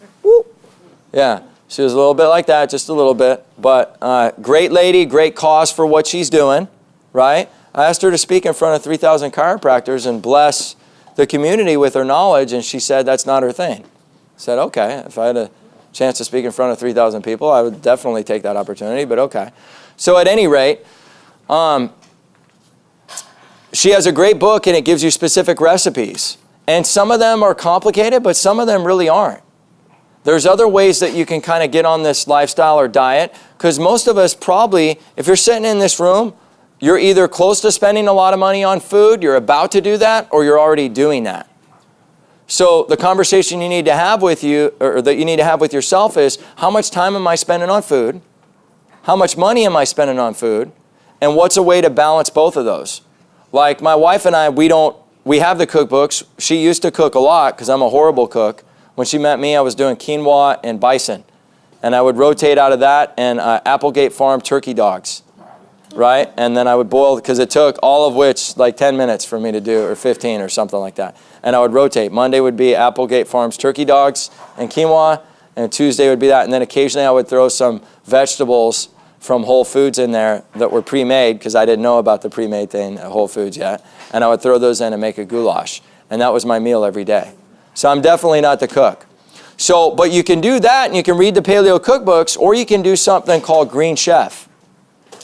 yeah, she was a little bit like that, just a little bit. But great lady, great cause for what she's doing, right? I asked her to speak in front of 3,000 chiropractors and bless the community with her knowledge, and she said that's not her thing. I said, okay, if I had a chance to speak in front of 3,000 people, I would definitely take that opportunity, but okay. So at any rate, she has a great book and it gives you specific recipes. And some of them are complicated, but some of them really aren't. There's other ways that you can kind of get on this lifestyle or diet, because most of us probably, if you're sitting in this room, you're either close to spending a lot of money on food, you're about to do that, or you're already doing that. So the conversation you need to have with you, or that you need to have with yourself is, how much time am I spending on food? How much money am I spending on food? And what's a way to balance both of those? Like my wife and I, we have the cookbooks. She used to cook a lot because I'm a horrible cook. When she met me, I was doing quinoa and bison. And I would rotate out of that and Applegate Farm turkey dogs, right? And then I would boil, because it took all of which like 10 minutes for me to do, or 15 or something like that. And I would rotate. Monday would be Applegate Farms turkey dogs and quinoa, and Tuesday would be that. And then occasionally I would throw some vegetables from Whole Foods in there that were pre-made, because I didn't know about the pre-made thing at Whole Foods yet. And I would throw those in and make a goulash. And that was my meal every day. So I'm definitely not the cook. So, but you can do that, and you can read the paleo cookbooks, or you can do something called Green Chef.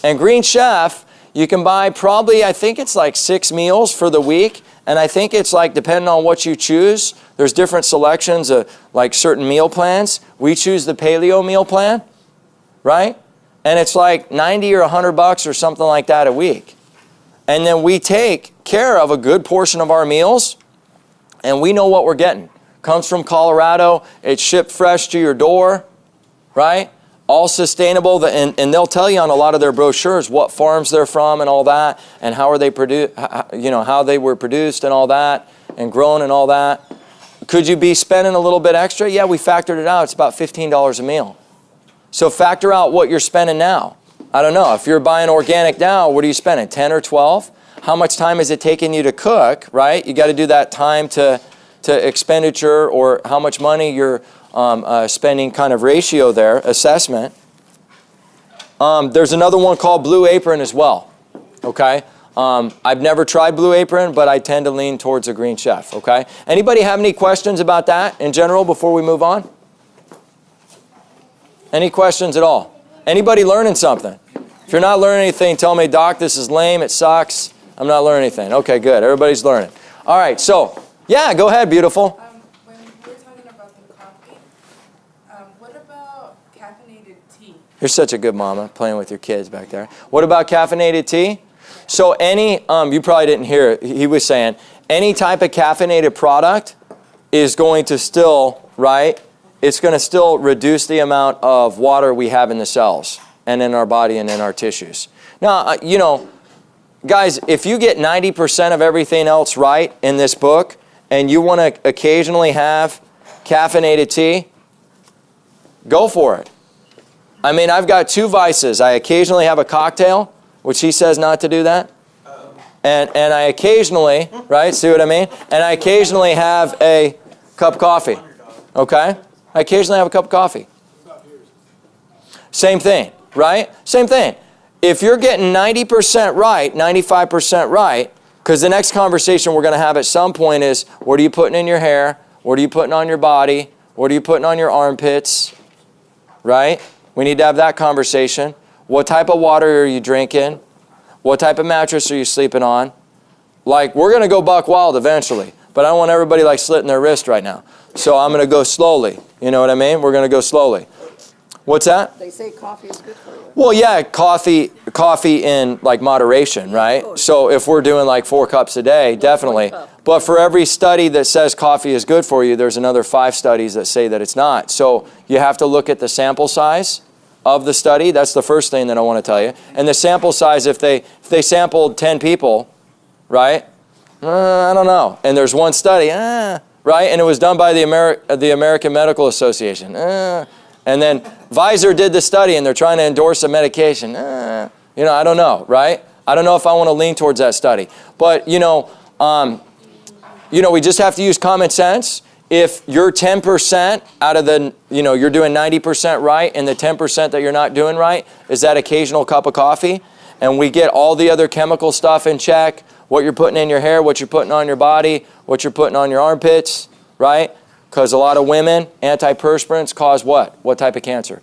And Green Chef, you can buy probably, I think it's like 6 meals for the week. And I think it's like, depending on what you choose, there's different selections of like certain meal plans. We choose the paleo meal plan, right? And it's like 90 or $100 or something like that a week. And then we take care of a good portion of our meals, and we know what we're getting. Comes from Colorado, it's shipped fresh to your door, right? All sustainable, and they'll tell you on a lot of their brochures what farms they're from and all that, and how are they produced, how they were produced and all that, and grown and all that. Could you be spending a little bit extra? Yeah, we factored it out. It's about $15 a meal. So factor out what you're spending now. I don't know. If you're buying organic now, what are you spending? 10 or 12? How much time is it taking you to cook, right? You got to do that time to expenditure, or how much money you're spending kind of ratio there, assessment. There's another one called Blue Apron as well, okay? I've never tried Blue Apron, but I tend to lean towards a Green Chef, okay? Anybody have any questions about that in general before we move on? Any questions at all? Anybody learning something? If you're not learning anything, tell me, Doc, this is lame, it sucks. I'm not learning anything. Okay, good. Everybody's learning. All right, so, yeah, go ahead, beautiful. When we're talking about the coffee, what about caffeinated tea? You're such a good mama, playing with your kids back there. What about caffeinated tea? So any, you probably didn't hear it, he was saying, any type of caffeinated product is going to still, right? It's going to still reduce the amount of water we have in the cells and in our body and in our tissues. Now, guys, if you get 90% of everything else right in this book and you want to occasionally have caffeinated tea, go for it. I mean, I've got 2 vices. I occasionally have a cocktail, which he says not to do that. And I occasionally, right, see what I mean? And I occasionally have a cup of coffee, okay? I occasionally have a cup of coffee. Same thing, right? Same thing. If you're getting 90% right, 95% right, because the next conversation we're going to have at some point is, what are you putting in your hair? What are you putting on your body? What are you putting on your armpits? Right? We need to have that conversation. What type of water are you drinking? What type of mattress are you sleeping on? Like, we're going to go buck wild eventually, but I don't want everybody like slitting their wrist right now. So I'm going to go slowly. You know what I mean? We're going to go slowly. What's that? They say coffee is good for you. Well, yeah, coffee in like moderation, right? So if we're doing like 4 cups a day, definitely. But for every study that says coffee is good for you, there's another 5 studies that say that it's not. So you have to look at the sample size of the study. That's the first thing that I want to tell you. And the sample size, if they sampled 10 people, right? I don't know. And there's one study, right? And it was done by the American Medical Association. And then Pfizer did the study, and they're trying to endorse a medication. I don't know, right? I don't know if I want to lean towards that study. But, we just have to use common sense. If you're 10% out of the, you're doing 90% right, and the 10% that you're not doing right is that occasional cup of coffee, and we get all the other chemical stuff in check, what you're putting in your hair, what you're putting on your body, what you're putting on your armpits, right? Because a lot of women, antiperspirants cause what? What type of cancer?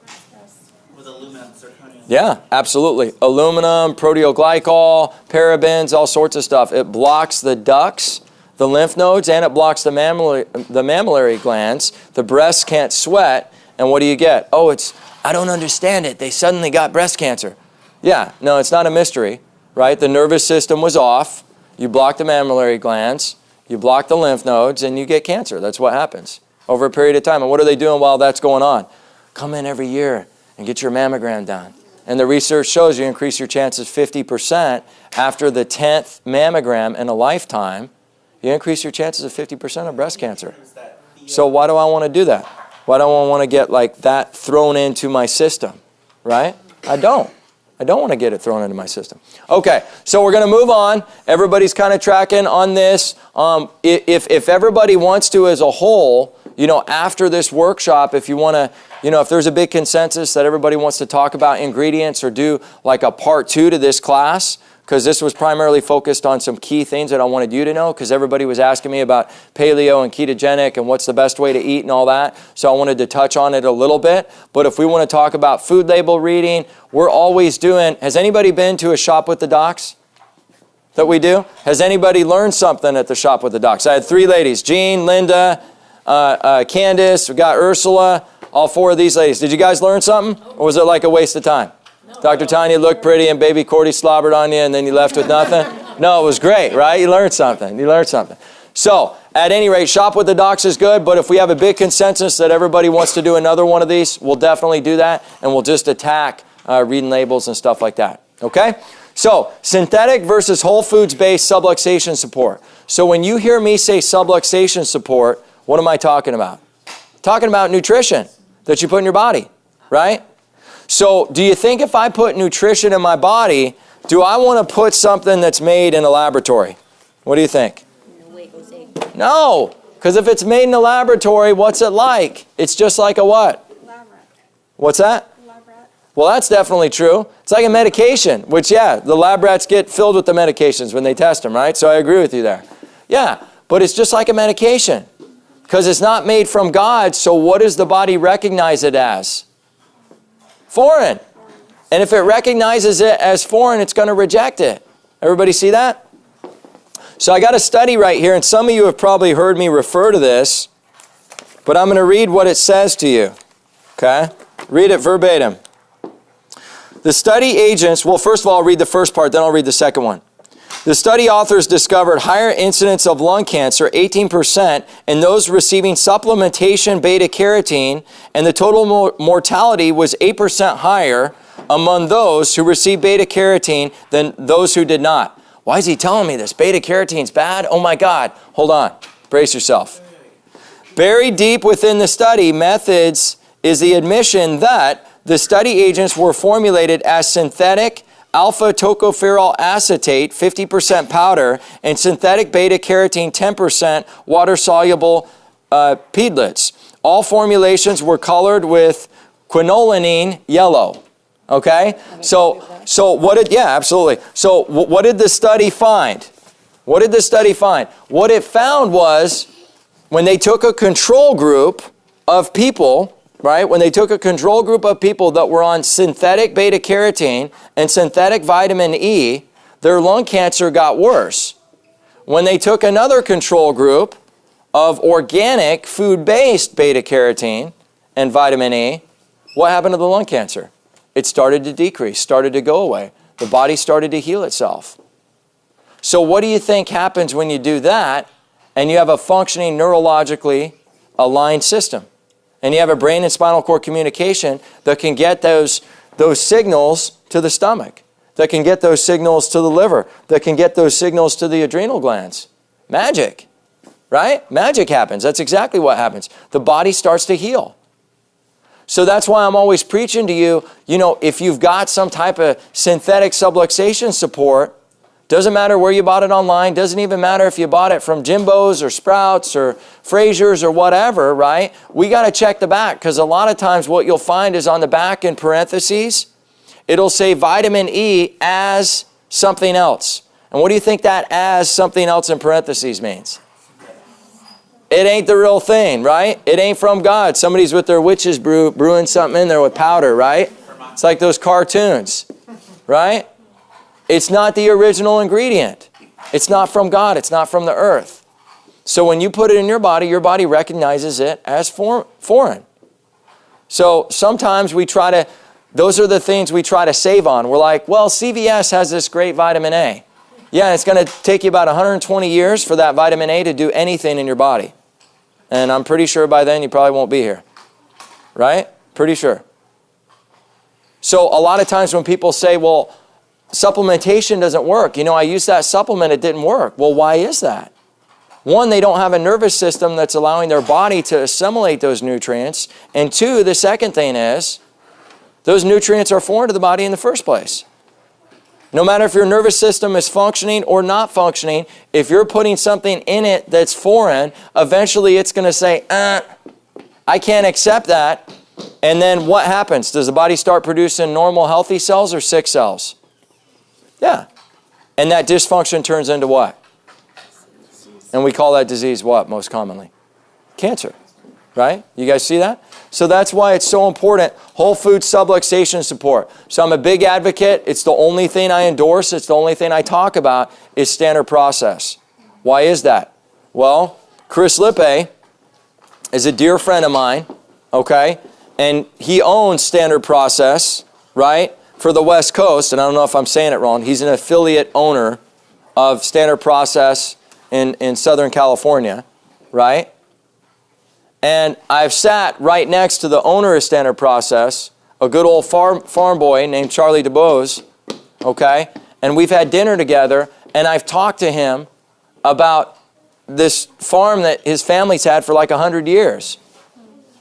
With aluminum, zirconium. Yeah, absolutely. Aluminum, proteoglycol, parabens, all sorts of stuff. It blocks the ducts, the lymph nodes, and it blocks the mammillary glands. The breasts can't sweat, and what do you get? Oh, I don't understand it. They suddenly got breast cancer. Yeah, no, it's not a mystery, right? The nervous system was off. You block the mammillary glands. You block the lymph nodes, and you get cancer. That's what happens over a period of time. And what are they doing while that's going on? Come in every year and get your mammogram done. And the research shows you increase your chances 50% after the 10th mammogram in a lifetime. You increase your chances of 50% of breast cancer. So why do I want to do that? Why do I want to get like that thrown into my system, right? I don't want to get it thrown into my system. Okay, so we're going to move on. Everybody's kind of tracking on this. If everybody wants to as a whole, after this workshop, if you want to, if there's a big consensus that everybody wants to talk about ingredients or do like a part 2 to this class, because this was primarily focused on some key things that I wanted you to know, because everybody was asking me about paleo and ketogenic and what's the best way to eat and all that. So I wanted to touch on it a little bit. But if we want to talk about food label reading, we're always doing, has anybody been to a Shop with the Docs that we do? Has anybody learned something at the Shop with the Docs? I had 3 ladies, Jean, Linda, Candace, we got Ursula. All 4 of these ladies. Did you guys learn something? Or was it like a waste of time? Dr. Tanya looked pretty and baby Cordie slobbered on you and then you left with nothing? No, it was great, right? You learned something. You learned something. So, at any rate, Shop with the Docs is good, but if we have a big consensus that everybody wants to do another one of these, we'll definitely do that, and we'll just attack reading labels and stuff like that. Okay? So, synthetic versus whole foods-based subluxation support. So when you hear me say subluxation support, what am I talking about? Talking about nutrition that you put in your body, right? So do you think if I put nutrition in my body, do I want to put something that's made in a laboratory? What do you think? No, because if it's made in a laboratory, what's it like? It's just like a what? Lab rat. What's that? Lab rat. Well, that's definitely true. It's like a medication, which, yeah, the lab rats get filled with the medications when they test them, right? So I agree with you there. Yeah, but it's just like a medication because it's not made from God, so what does the body recognize it as? Foreign. And if it recognizes it as foreign, it's going to reject it. Everybody see that? So I got a study right here, and some of you have probably heard me refer to this, but I'm going to read what it says to you. Okay? Read it verbatim. The study agents, well, first of all, I'll read the first part, then I'll read the second one. The study authors discovered higher incidence of lung cancer, 18%, in those receiving supplementation beta-carotene, and the total mortality was 8% higher among those who received beta-carotene than those who did not. Why is he telling me this? Beta-carotene's bad? Oh my God. Hold on. Brace yourself. Buried deep within the study methods is the admission that the study agents were formulated as synthetic alpha tocopherol acetate, 50% powder, and synthetic beta-carotene, 10% water-soluble peedlets. All formulations were colored with quinoline yellow. Okay? So what did, yeah, absolutely. So what did the study find? What did the study find? What it found was when they took a control group of people, right? When they took a control group of people that were on synthetic beta-carotene and synthetic vitamin E, their lung cancer got worse. When they took another control group of organic food-based beta-carotene and vitamin E, what happened to the lung cancer? It started to decrease, started to go away. The body started to heal itself. So what do you think happens when you do that and you have a functioning neurologically aligned system? And you have a brain and spinal cord communication that can get those signals to the stomach, that can get those signals to the liver, that can get those signals to the adrenal glands. Magic, right? Magic happens. That's exactly what happens. The body starts to heal. So that's why I'm always preaching to you, if you've got some type of synthetic subluxation support, doesn't matter where you bought it online, doesn't even matter if you bought it from Jimbo's or Sprouts or Frazier's or whatever, right? We got to check the back because a lot of times what you'll find is on the back in parentheses, it'll say vitamin E as something else. And what do you think that as something else in parentheses means? It ain't the real thing, right? It ain't from God. Somebody's with their witches brewing something in there with powder, right? It's like those cartoons, right? It's not the original ingredient. It's not from God. It's not from the earth. So when you put it in your body recognizes it as foreign. So sometimes those are the things we try to save on. We're like, well, CVS has this great vitamin A. Yeah, it's going to take you about 120 years for that vitamin A to do anything in your body. And I'm pretty sure by then you probably won't be here. Right? Pretty sure. So a lot of times when people say, well, supplementation doesn't work. I used that supplement, it didn't work. Well, why is that? One, they don't have a nervous system that's allowing their body to assimilate those nutrients. And two, the second thing is, those nutrients are foreign to the body in the first place. No matter if your nervous system is functioning or not functioning, if you're putting something in it that's foreign, eventually it's going to say, I can't accept that. And then what happens? Does the body start producing normal, healthy cells or sick cells? Yeah. And that dysfunction turns into what? And we call that disease what most commonly? Cancer. Right? You guys see that? So that's why it's so important. Whole food subluxation support. So I'm a big advocate. It's the only thing I endorse. It's the only thing I talk about is standard process. Why is that? Well, Chris Lippe is a dear friend of mine, okay? and he owns Standard Process, right, for the West Coast. And I don't know if I'm saying it wrong. He's an affiliate owner of Standard Process in Southern California, right? And I've sat right next to the owner of Standard Process, a good old farm boy named Charlie DeBose, okay? And we've had dinner together, and I've talked to him about this farm that his family's had for like 100 years.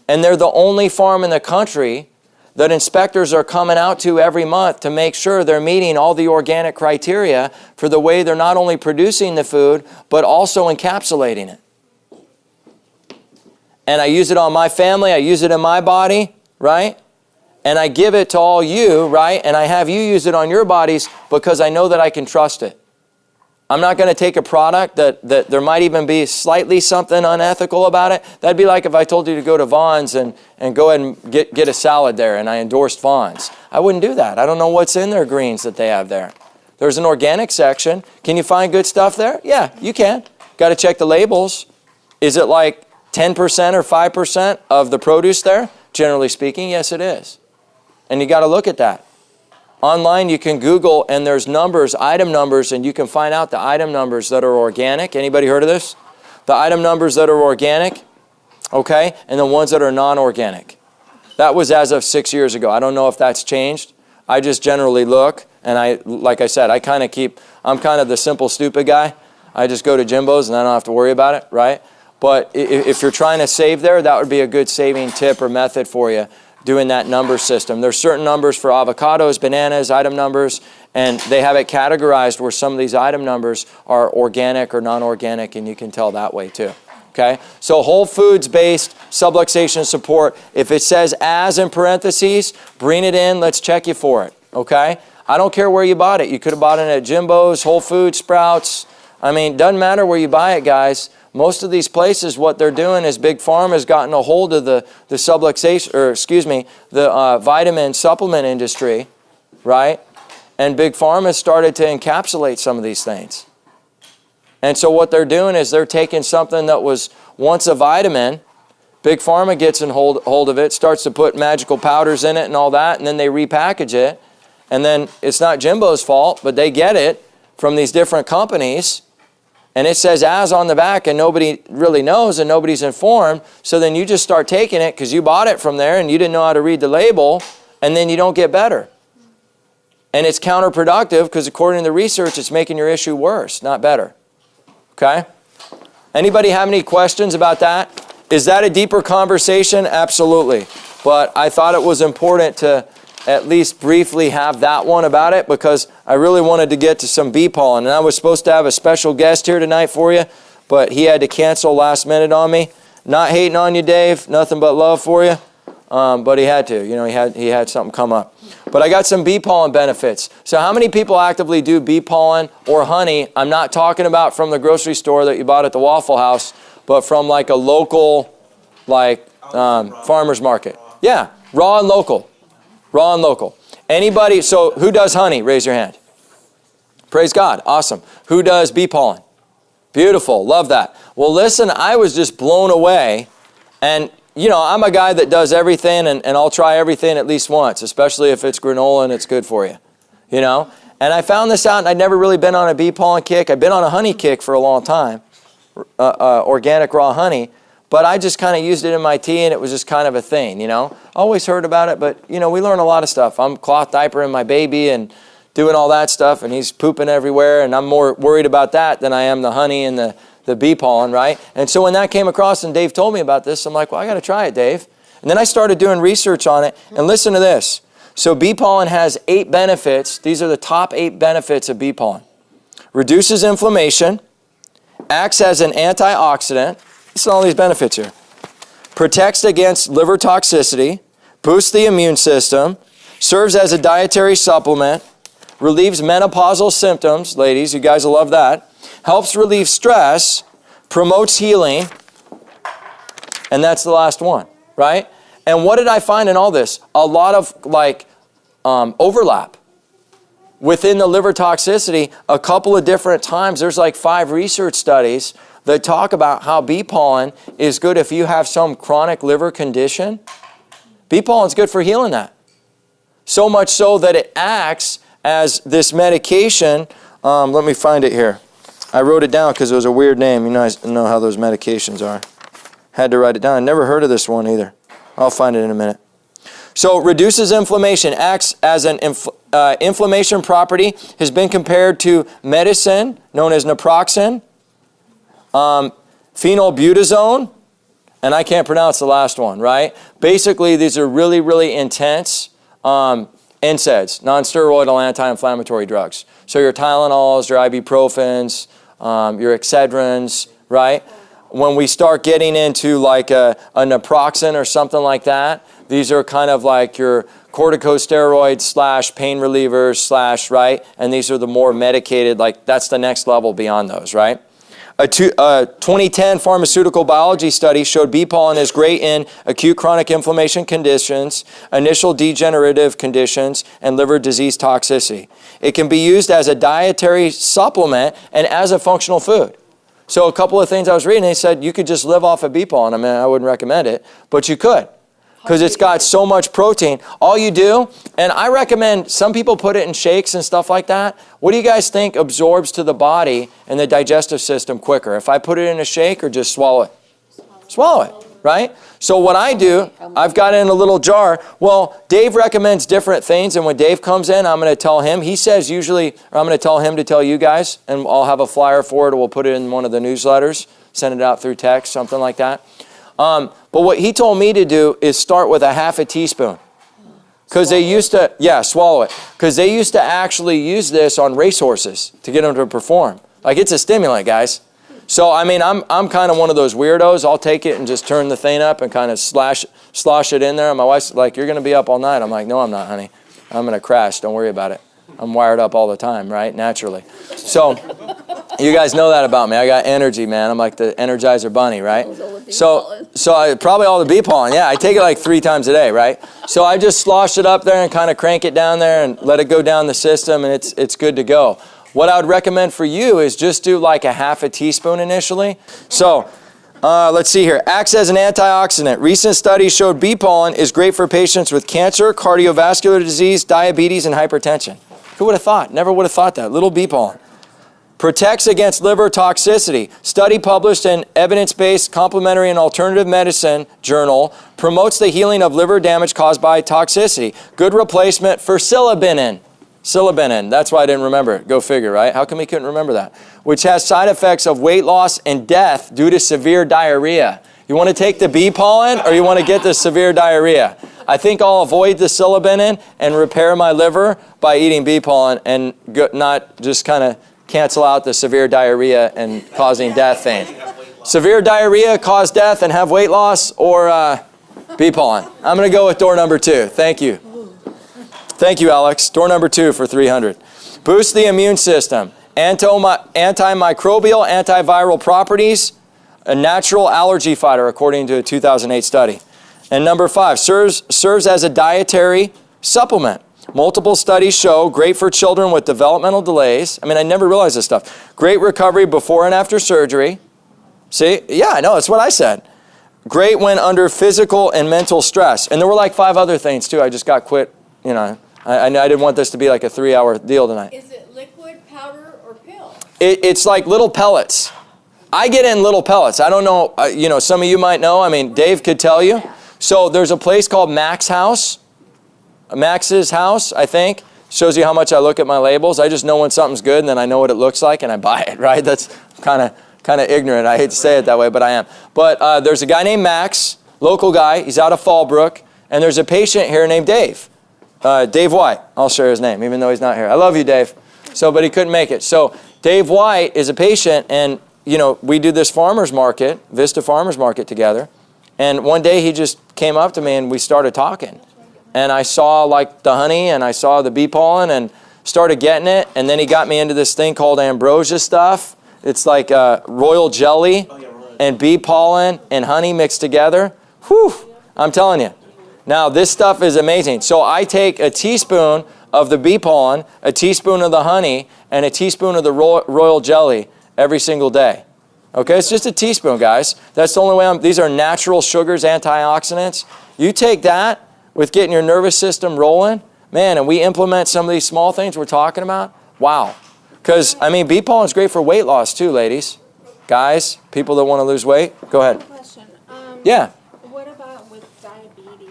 And they're the only farm in the country that inspectors are coming out to every month to make sure they're meeting all the organic criteria for the way they're not only producing the food, but also encapsulating it. And I use it on my family, I use it in my body, right? And I give it to all you, right? And I have you use it on your bodies because I know that I can trust it. I'm not going to take a product that there might even be slightly something unethical about it. That'd be like if I told you to go to Vaughn's and go ahead and get a salad there and I endorsed Vaughn's. I wouldn't do that. I don't know what's in their greens that they have there. There's an organic section. Can you find good stuff there? Yeah, you can. Got to check the labels. Is it like 10% or 5% of the produce there? Generally speaking, yes it is. And you got to look at that. Online, you can Google, and there's numbers, item numbers, and you can find out the item numbers that are organic. Anybody heard of this? The item numbers that are organic, okay, and the ones that are non-organic. That was as of 6 years ago. I don't know if that's changed. I just generally look, and like I said, I'm kind of the simple, stupid guy. I just go to Jimbo's, and I don't have to worry about it, right? But if you're trying to save there, that would be a good saving tip or method for you, doing that number system. There's certain numbers for avocados, bananas, item numbers, and they have it categorized where some of these item numbers are organic or non-organic, and you can tell that way too. Okay? So whole foods-based subluxation support, if it says as in parentheses, bring it in, let's check you for it. Okay? I don't care where you bought it. You could have bought it at Jimbo's, Whole Foods, Sprouts. I mean, doesn't matter where you buy it, guys. Most of these places, what they're doing is Big Pharma has gotten a hold of the subluxation, or excuse me, the vitamin supplement industry, right? And Big Pharma has started to encapsulate some of these things. And so what they're doing is they're taking something that was once a vitamin, Big Pharma gets in hold of it, starts to put magical powders in it and all that, and then they repackage it. And then it's not Jimbo's fault, but they get it from these different companies. And it says as on the back, and nobody really knows and nobody's informed. So then you just start taking it because you bought it from there and you didn't know how to read the label, and then you don't get better. And it's counterproductive because according to the research, it's making your issue worse, not better. Okay? Anybody have any questions about that? Is that a deeper conversation? Absolutely. But I thought it was important to at least briefly have that one about it because I really wanted to get to some bee pollen. And I was supposed to have a special guest here tonight for you, but he had to cancel last minute on me. Not hating on you, Dave. Nothing but love for you. But he had to. You know, he had something come up. But I got some bee pollen benefits. So how many people actively do bee pollen or honey? I'm not talking about from the grocery store that you bought at the Waffle House, but from like a local, like farmer's market. Yeah, raw and local. Raw and local. Anybody, so who does honey? Raise your hand. Praise God. Awesome. Who does bee pollen? Beautiful. Love that. Well, listen, I was just blown away. And, you know, I'm a guy that does everything, and I'll try everything at least once, especially if it's granola and it's good for you. You know? And I found this out, and I'd never really been on a bee pollen kick. I've been on a honey kick for a long time, organic raw honey. But I just kind of used it in my tea, and it was just kind of a thing, you know. Always heard about it, but, you know, we learn a lot of stuff. I'm cloth diapering my baby and doing all that stuff, and he's pooping everywhere, and I'm more worried about that than I am the honey and the bee pollen, right? And so when that came across and Dave told me about this, I'm like, well, I got to try it, Dave. And then I started doing research on it, and listen to this. So bee pollen has 8 benefits. These are the top 8 benefits of bee pollen. Reduces inflammation, acts as an antioxidant. Listen to all these benefits here. Protects against liver toxicity, boosts the immune system, serves as a dietary supplement, relieves menopausal symptoms. Ladies, you guys will love that. Helps relieve stress, promotes healing, and that's the last one, right? And what did I find in all this? A lot of overlap. Within the liver toxicity, a couple of different times, there's like 5 research studies that talk about how bee pollen is good if you have some chronic liver condition Bee pollen's good for healing that. So much so that it acts as this medication. Let me find it here. I wrote it down because it was a weird name. You know, I know how those medications are. Had to write it down. I never heard of this one either. I'll find it in a minute. So reduces inflammation, acts as an inflammation property, has been compared to medicine known as naproxen, phenylbutazone, and I can't pronounce the last one, right? Basically, these are really, really intense NSAIDs, non-steroidal anti-inflammatory drugs. So your Tylenols, your ibuprofens, your Excedrins, right? When we start getting into like a naproxen or something like that, these are kind of like your corticosteroids / pain relievers / right? And these are the more medicated, like that's the next level beyond those, right? A 2010 pharmaceutical biology study showed bee pollen is great in acute chronic inflammation conditions, initial degenerative conditions, and liver disease toxicity. It can be used as a dietary supplement and as a functional food. So a couple of things I was reading, they said you could just live off of bee pollen. I mean, I wouldn't recommend it, but you could. Because it's got so much protein. All you do, and I recommend, some people put it in shakes and stuff like that. What do you guys think absorbs to the body and the digestive system quicker? If I put it in a shake or just swallow it? Swallow it, right? So what I do, I've got it in a little jar. Well, Dave recommends different things, and when Dave comes in, I'm going to tell him. He says usually, or I'm going to tell him to tell you guys, and I'll have a flyer for it, or we'll put it in one of the newsletters, send it out through text, something like that. But what he told me to do is start with a half a teaspoon. Because they used to, swallow it. Because they used to actually use this on racehorses to get them to perform. Like, it's a stimulant, guys. So, I mean, I'm kind of one of those weirdos. I'll take it and just turn the thing up and kind of slosh it in there. And my wife's like, you're going to be up all night. I'm like, no, I'm not, honey. I'm going to crash. Don't worry about it. I'm wired up all the time, right? Naturally. So, you guys know that about me. I got energy, man. I'm like the Energizer Bunny, right? So I probably all the bee pollen. Yeah, I take it like 3 times a day, right? So I just slosh it up there and kind of crank it down there and let it go down the system, and it's good to go. What I would recommend for you is just do like a half a teaspoon initially. So let's see here. Acts as an antioxidant. Recent studies showed bee pollen is great for patients with cancer, cardiovascular disease, diabetes, and hypertension. Who would have thought? Never would have thought that. Little bee pollen. Protects against liver toxicity. Study published in Evidence-Based Complementary and Alternative Medicine Journal promotes the healing of liver damage caused by toxicity. Good replacement for silibinin. Silibinin, that's why I didn't remember it. Go figure, right? How come we couldn't remember that? Which has side effects of weight loss and death due to severe diarrhea. You want to take the bee pollen or you want to get the severe diarrhea? I think I'll avoid the silibinin and repair my liver by eating bee pollen and not just kind of cancel out the severe diarrhea and causing death thing. Severe diarrhea, cause death, and have weight loss, or bee pollen? I'm going to go with door number 2. Thank you. Thank you, Alex. Door number 2 for 300. Boost the immune system. Antimicrobial, antiviral properties, a natural allergy fighter, according to a 2008 study. And number 5, serves as a dietary supplement. Multiple studies show great for children with developmental delays. I mean, I never realized this stuff. Great recovery before and after surgery. See? Yeah, I know. That's what I said. Great when under physical and mental stress. And there were like 5 other things, too. I just got quit. You know, I didn't want this to be like a 3-hour deal tonight. Is it liquid, powder, or pill? It's like little pellets. I get in little pellets. I don't know. Some of you might know. I mean, Dave could tell you. So there's a place called Max's House, I think. Shows you how much I look at my labels. I just know when something's good, and then I know what it looks like, and I buy it, right? That's kind of ignorant. I hate to say it that way, but I am. But there's a guy named Max, local guy. He's out of Fallbrook, and there's a patient here named Dave. Dave White. I'll share his name, even though he's not here. I love you, Dave. But he couldn't make it. So Dave White is a patient, and we do this farmer's market, Vista Farmer's Market together. And one day he just came up to me, and we started talking. And I saw like the honey, and I saw the bee pollen, and started getting it. And then he got me into this thing called ambrosia stuff. It's like royal jelly and bee pollen and honey mixed together. Whew, I'm telling you. Now, this stuff is amazing. So I take a teaspoon of the bee pollen, a teaspoon of the honey, and a teaspoon of the royal jelly every single day. Okay, it's just a teaspoon, guys. That's the only way these are natural sugars, antioxidants. You take that, with getting your nervous system rolling, man, and we implement some of these small things we're talking about, wow. Because, I mean, bee pollen is great for weight loss too, ladies. Guys, people that want to lose weight, go ahead. Question. Yeah. What about with diabetes?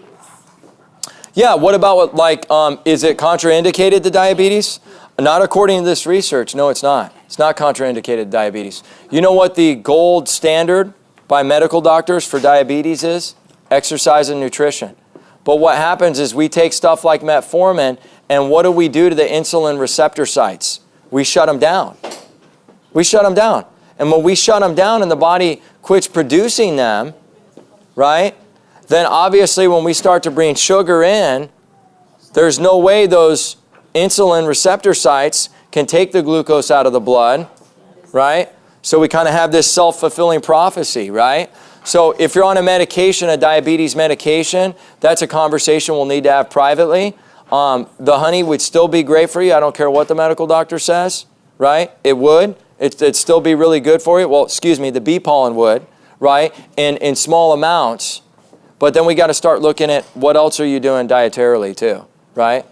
Yeah, what about, like, is it contraindicated to diabetes? Not according to this research. No, it's not. It's not contraindicated to diabetes. You know what the gold standard by medical doctors for diabetes is? Exercise and nutrition. But what happens is we take stuff like metformin, and what do we do to the insulin receptor sites? We shut them down. We shut them down. And when we shut them down and the body quits producing them, right, then obviously when we start to bring sugar in, there's no way those insulin receptor sites can take the glucose out of the blood, right? So we kind of have this self-fulfilling prophecy, right? So if you're on a medication, a diabetes medication, that's a conversation we'll need to have privately. The honey would still be great for you. I don't care what the medical doctor says, right? It would. It'd still be really good for you. Well, excuse me, the bee pollen would, right? In small amounts. But then we got to start looking at what else are you doing dietarily too, right?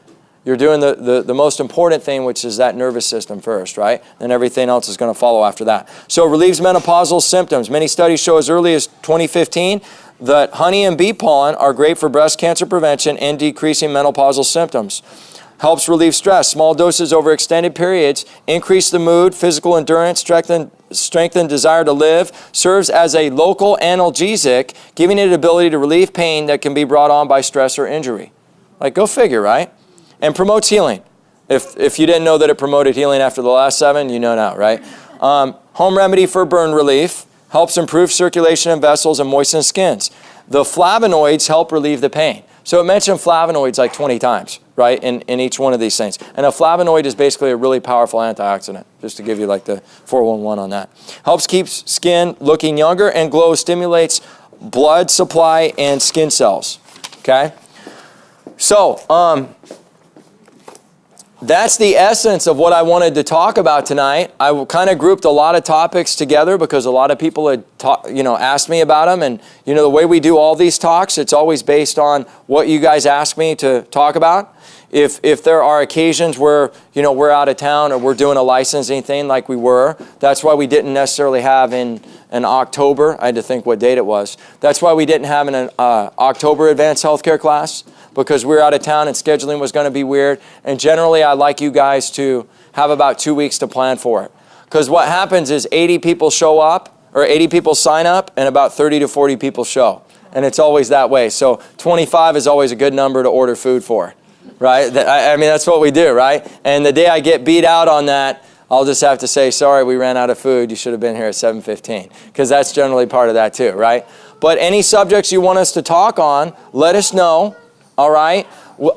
You're doing the most important thing, which is that nervous system first, right? And everything else is going to follow after that. So it relieves menopausal symptoms. Many studies show as early as 2015 that honey and bee pollen are great for breast cancer prevention and decreasing menopausal symptoms. Helps relieve stress. Small doses over extended periods increase the mood, physical endurance, strengthen desire to live, serves as a local analgesic, giving it ability to relieve pain that can be brought on by stress or injury. Like, go figure, right? And promotes healing. If you didn't know that it promoted healing after the last 7, you know now, right? Home remedy for burn relief. Helps improve circulation in vessels and moisten skins. The flavonoids help relieve the pain. So it mentioned flavonoids like 20 times, right, in each one of these things. And a flavonoid is basically a really powerful antioxidant, just to give you like the 411 on that. Helps keep skin looking younger and glow, stimulates blood supply and skin cells, okay? So, that's the essence of what I wanted to talk about tonight. I kind of grouped a lot of topics together because a lot of people had asked me about them. And the way we do all these talks, it's always based on what you guys ask me to talk about. If there are occasions where we're out of town or we're doing a licensing thing like we were, that's why we didn't necessarily have in October. I had to think what date it was. That's why we didn't have an October advanced healthcare class, because we were out of town and scheduling was going to be weird. And generally, I like you guys to have about 2 weeks to plan for it. Because what happens is 80 people show up, or 80 people sign up, and about 30 to 40 people show. And it's always that way. So 25 is always a good number to order food for, right? I mean, that's what we do, right? And the day I get beat out on that, I'll just have to say, sorry, we ran out of food. You should have been here at 7:15. Because that's generally part of that too, right? But any subjects you want us to talk on, let us know. All right?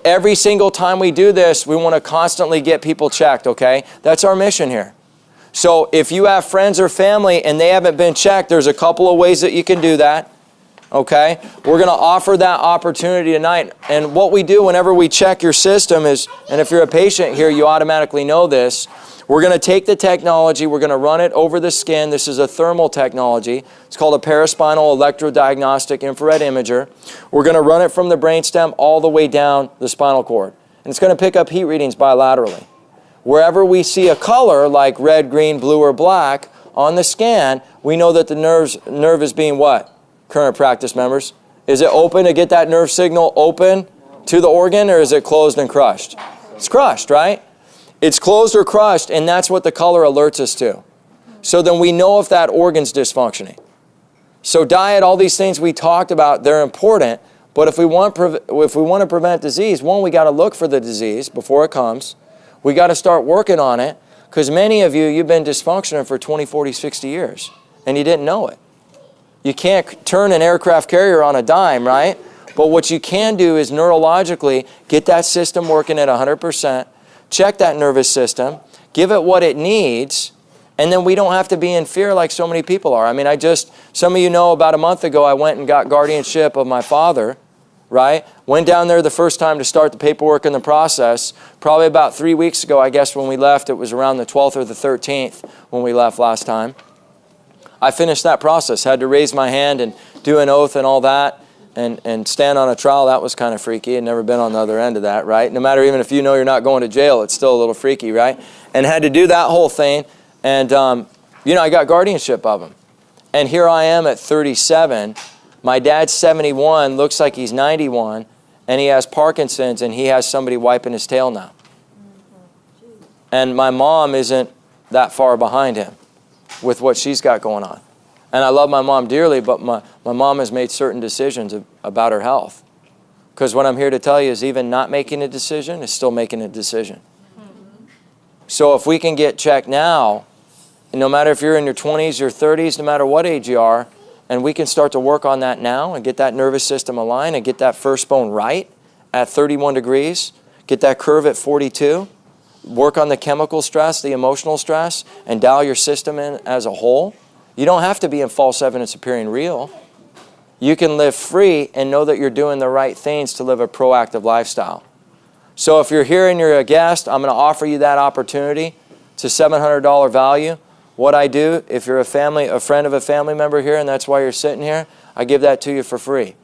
Every single time we do this, we want to constantly get people checked, okay? That's our mission here. So if you have friends or family and they haven't been checked, there's a couple of ways that you can do that, okay? We're going to offer that opportunity tonight. And what we do whenever we check your system is, and if you're a patient here, you automatically know this, we're going to take the technology, we're going to run it over the skin. This is a thermal technology. It's called a paraspinal electrodiagnostic infrared imager. We're going to run it from the brainstem all the way down the spinal cord. And it's going to pick up heat readings bilaterally. Wherever we see a color like red, green, blue, or black on the scan, we know that the nerve is being what? Current practice members. Is it open to get that nerve signal open to the organ, or is it closed and crushed? It's crushed, right? It's closed or crushed, and that's what the color alerts us to. So then we know if that organ's dysfunctioning. So diet, all these things we talked about, they're important, but if we want to prevent disease, one, we got to look for the disease before it comes. We got to start working on it, because many of you've been dysfunctioning for 20, 40, 60 years, and you didn't know it. You can't turn an aircraft carrier on a dime, right? But what you can do is neurologically get that system working at 100%, check that nervous system, give it what it needs, and then we don't have to be in fear like so many people are. I mean, some of you know about a month ago, I went and got guardianship of my father, right? Went down there the first time to start the paperwork and the process. Probably about 3 weeks ago, I guess, when we left. It was around the 12th or the 13th when we left last time. I finished that process, had to raise my hand and do an oath and all that. and stand on a trial, that was kind of freaky. I'd never been on the other end of that, right? No matter even if you know you're not going to jail, it's still a little freaky, right? And had to do that whole thing. And, I got guardianship of him. And here I am at 37. My dad's 71, looks like he's 91, and he has Parkinson's, and he has somebody wiping his tail now. And my mom isn't that far behind him with what she's got going on. And I love my mom dearly, but my mom has made certain decisions about her health. Because what I'm here to tell you is even not making a decision is still making a decision. So if we can get checked now, no matter if you're in your 20s or 30s, no matter what age you are, and we can start to work on that now and get that nervous system aligned and get that first bone right at 31 degrees, get that curve at 42, work on the chemical stress, the emotional stress, and dial your system in as a whole. You don't have to be in false evidence appearing real. You can live free and know that you're doing the right things to live a proactive lifestyle. So if you're here and you're a guest, I'm going to offer you that opportunity. It's a $700 value. What I do, if you're a friend of a family member here, and that's why you're sitting here, I give that to you for free.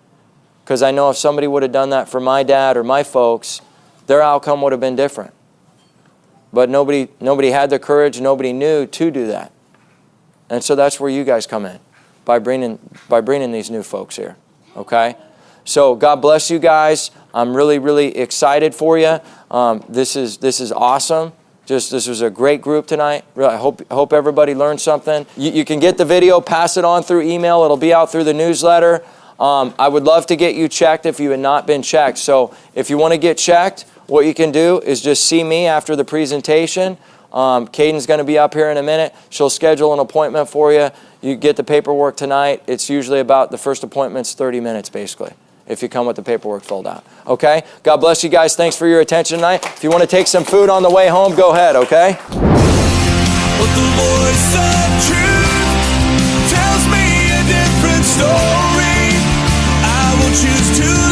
Because I know if somebody would have done that for my dad or my folks, their outcome would have been different. But nobody had the courage, nobody knew to do that. And so that's where you guys come in, by bringing these new folks here, okay? So God bless you guys. I'm really, really excited for you. This is awesome. This was a great group tonight. Really, I hope everybody learned something. You can get the video, pass it on through email. It'll be out through the newsletter. I would love to get you checked if you had not been checked. So if you want to get checked, what you can do is just see me after the presentation. Caden's going to be up here in a minute. She'll schedule an appointment for you. You get the paperwork tonight. It's usually about the first appointment's 30 minutes, basically, if you come with the paperwork filled out. Okay? God bless you guys. Thanks for your attention tonight. If you want to take some food on the way home, go ahead, okay? But the voice of truth tells me a different story. I will choose to